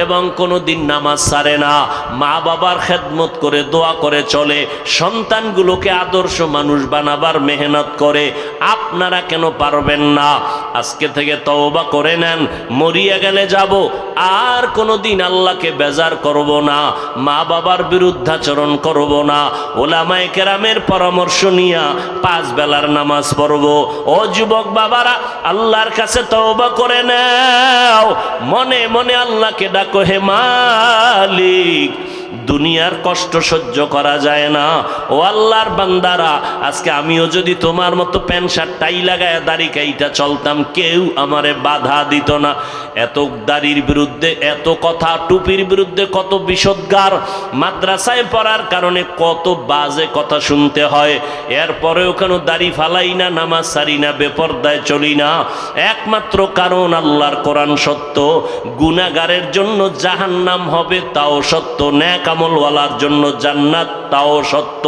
এবং কোনোদিন নামাজ ছাড়ে না, মা বাবার খেদমত করে দোয়া করে চলে, সন্তানগুলোকে আদর্শ মানুষ বানাবার মেহনত করে। আপনারা কেন পারবেন না? আজকে থেকে তওবা করে নেন, মরিয়া গেলে যাব, আর কোনোদিন আল্লাহকে বেজার করব না, মা বাবার বিরুদ্ধাচরণ করব না, ওলামায়ে কেরামের পরামর্শ নিয়া 5 বেলার নামাজ পড়ব। ও যুবক বাবারা, আল্লাহর কাছে তওবা করে নাও, মনে মনে আল্লাহকে ডাকো, হে মালিক দুনিয়ার কষ্ট সহ্য করা যায় না। ও আল্লাহর বান্দারা, আজকে আমিও যদি তোমার মতো প্যান্ট শার্ট টাই লাগায় দাড়ি কাইটা চলতাম, কেউ আমারে বাধা দিত না। এত দাড়ির বিরুদ্ধে এত কথা, টুপির বিরুদ্ধে কত বিষোদ্গার, মাদ্রাসায় পড়ার কারণে কত বাজে কথা শুনতে হয়, এরপরেও কেন দাড়ি ফালাই না, নামাজ সারি না, বেপরদায় চলি না? একমাত্র কারণ আল্লাহর কোরআন সত্য, গুনাহগারের জন্য জাহান্নাম হবে তাও সত্য, নেক আমলওয়ালার জন্য জান্নাত তাও সত্য।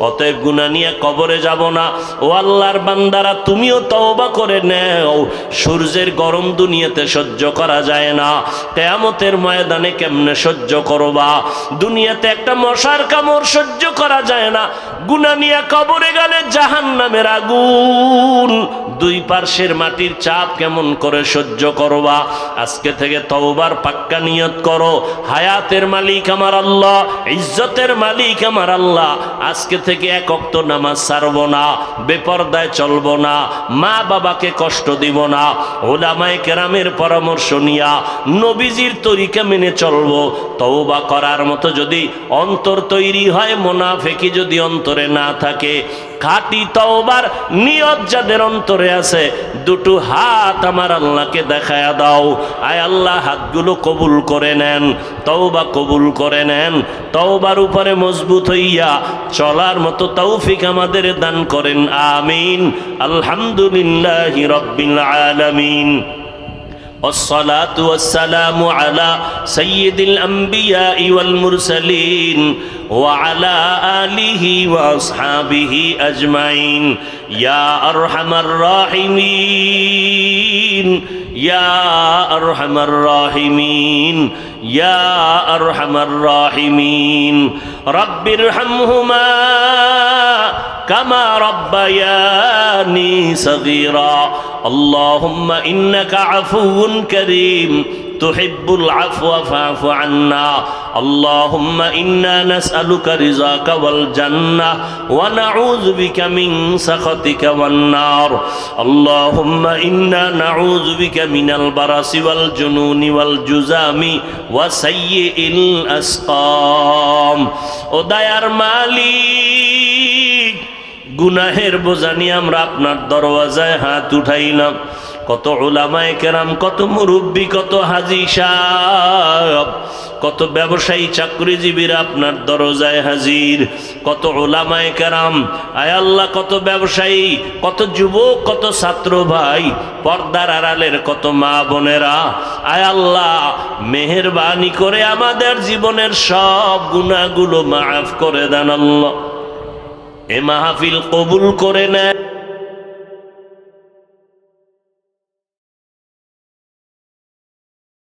অতএব গুনাহ নিয়ে কবরে যাব না। ও আল্লাহর বান্দারা, তুমিও তওবা করে নাও। সূর্যের গরম দুনিয়াতে সহ্য করা যায় না, কিয়ামতের ময়দানে কেমনে সহ্য করবা? দুনিয়াতে একটা মশার কামড় সহ্য করা যায় না, গুনাহ নিয়ে কবরে গেলে জাহান্নামের আগুন, 2 পার্শ্বের মাটির চাপ কেমন করে সহ্য করবা? আজকে থেকে তওবার পাক্কা নিয়ত করো। হায়াতের মালিক আমার আল্লাহ, ইজ্জতের মালিক আমার আল্লাহ। আজকে থেকে 1 ওয়াক্ত নামাজ ছাড়বো না, বেপরদায় চলবো না, মা বাবাকে কষ্ট দিব না, উলামায়ে কেরামের পরামর্শ নিয়া নবীজির তরিকা মেনে চলবো। তওবা করার মতো যদি অন্তর তৈরি হয়, মুনাফিকি যদি অন্তরে না থাকে, খাঁটি তওবার নিয়ত যাদের অন্তরে আছে, 2টো হাত আমার আল্লাহকে দেখায়া দাও। আয় আল্লাহ, হাতগুলো কবুল করে নেন, তওবা কবুল করে নেন, তওবার উপরে মজবুত হইয়া চলার মতো তৌফিক আমাদের দান করেন, আমিন। আলহামদুলিল্লাহি রাব্বিল আলামিন। والصلاة والسلام على سيد الأنبياء والمرسلين وعلى آله وأصحابه أجمعين يا أرحم الراحمين يا أرحم الراحمين يا أرحم الراحمين رب ارحمهما كما ربياني صغيرا اللهم إنك عفو كريم تحب العفو فاعف عنا اللهم إنا نسألك رضاك والجنة ونعوذ بك من سخطك والنار اللهم إنا نعوذ بك من البرص والجنون والجذام وسيء الأسقام ও দয়ার মালিক, গুনাহের বোঝা নিয়ে আমরা আপনার দরওয়াজায় হাত উঠাইলাম। কত উলামায়ে কেরাম, কত মুরব্বী, কত হাজী সাহেব, কত ব্যবসায়ী চাকরিজীবীরা আপনার দরজায় হাজির, কত উলামায়ে কেরাম, আয় আল্লাহ, কত ব্যবসায়ী, কত যুবক, কত ছাত্র ভাই, পর্দার আড়ালের কত মা বোনেরা, আয় আল্লাহ, মেহেরবানি করে আমাদের জীবনের সব গুনাহগুলো মাফ করে দেন আল্লাহ। এ মাহফিল কবুল করে নেন।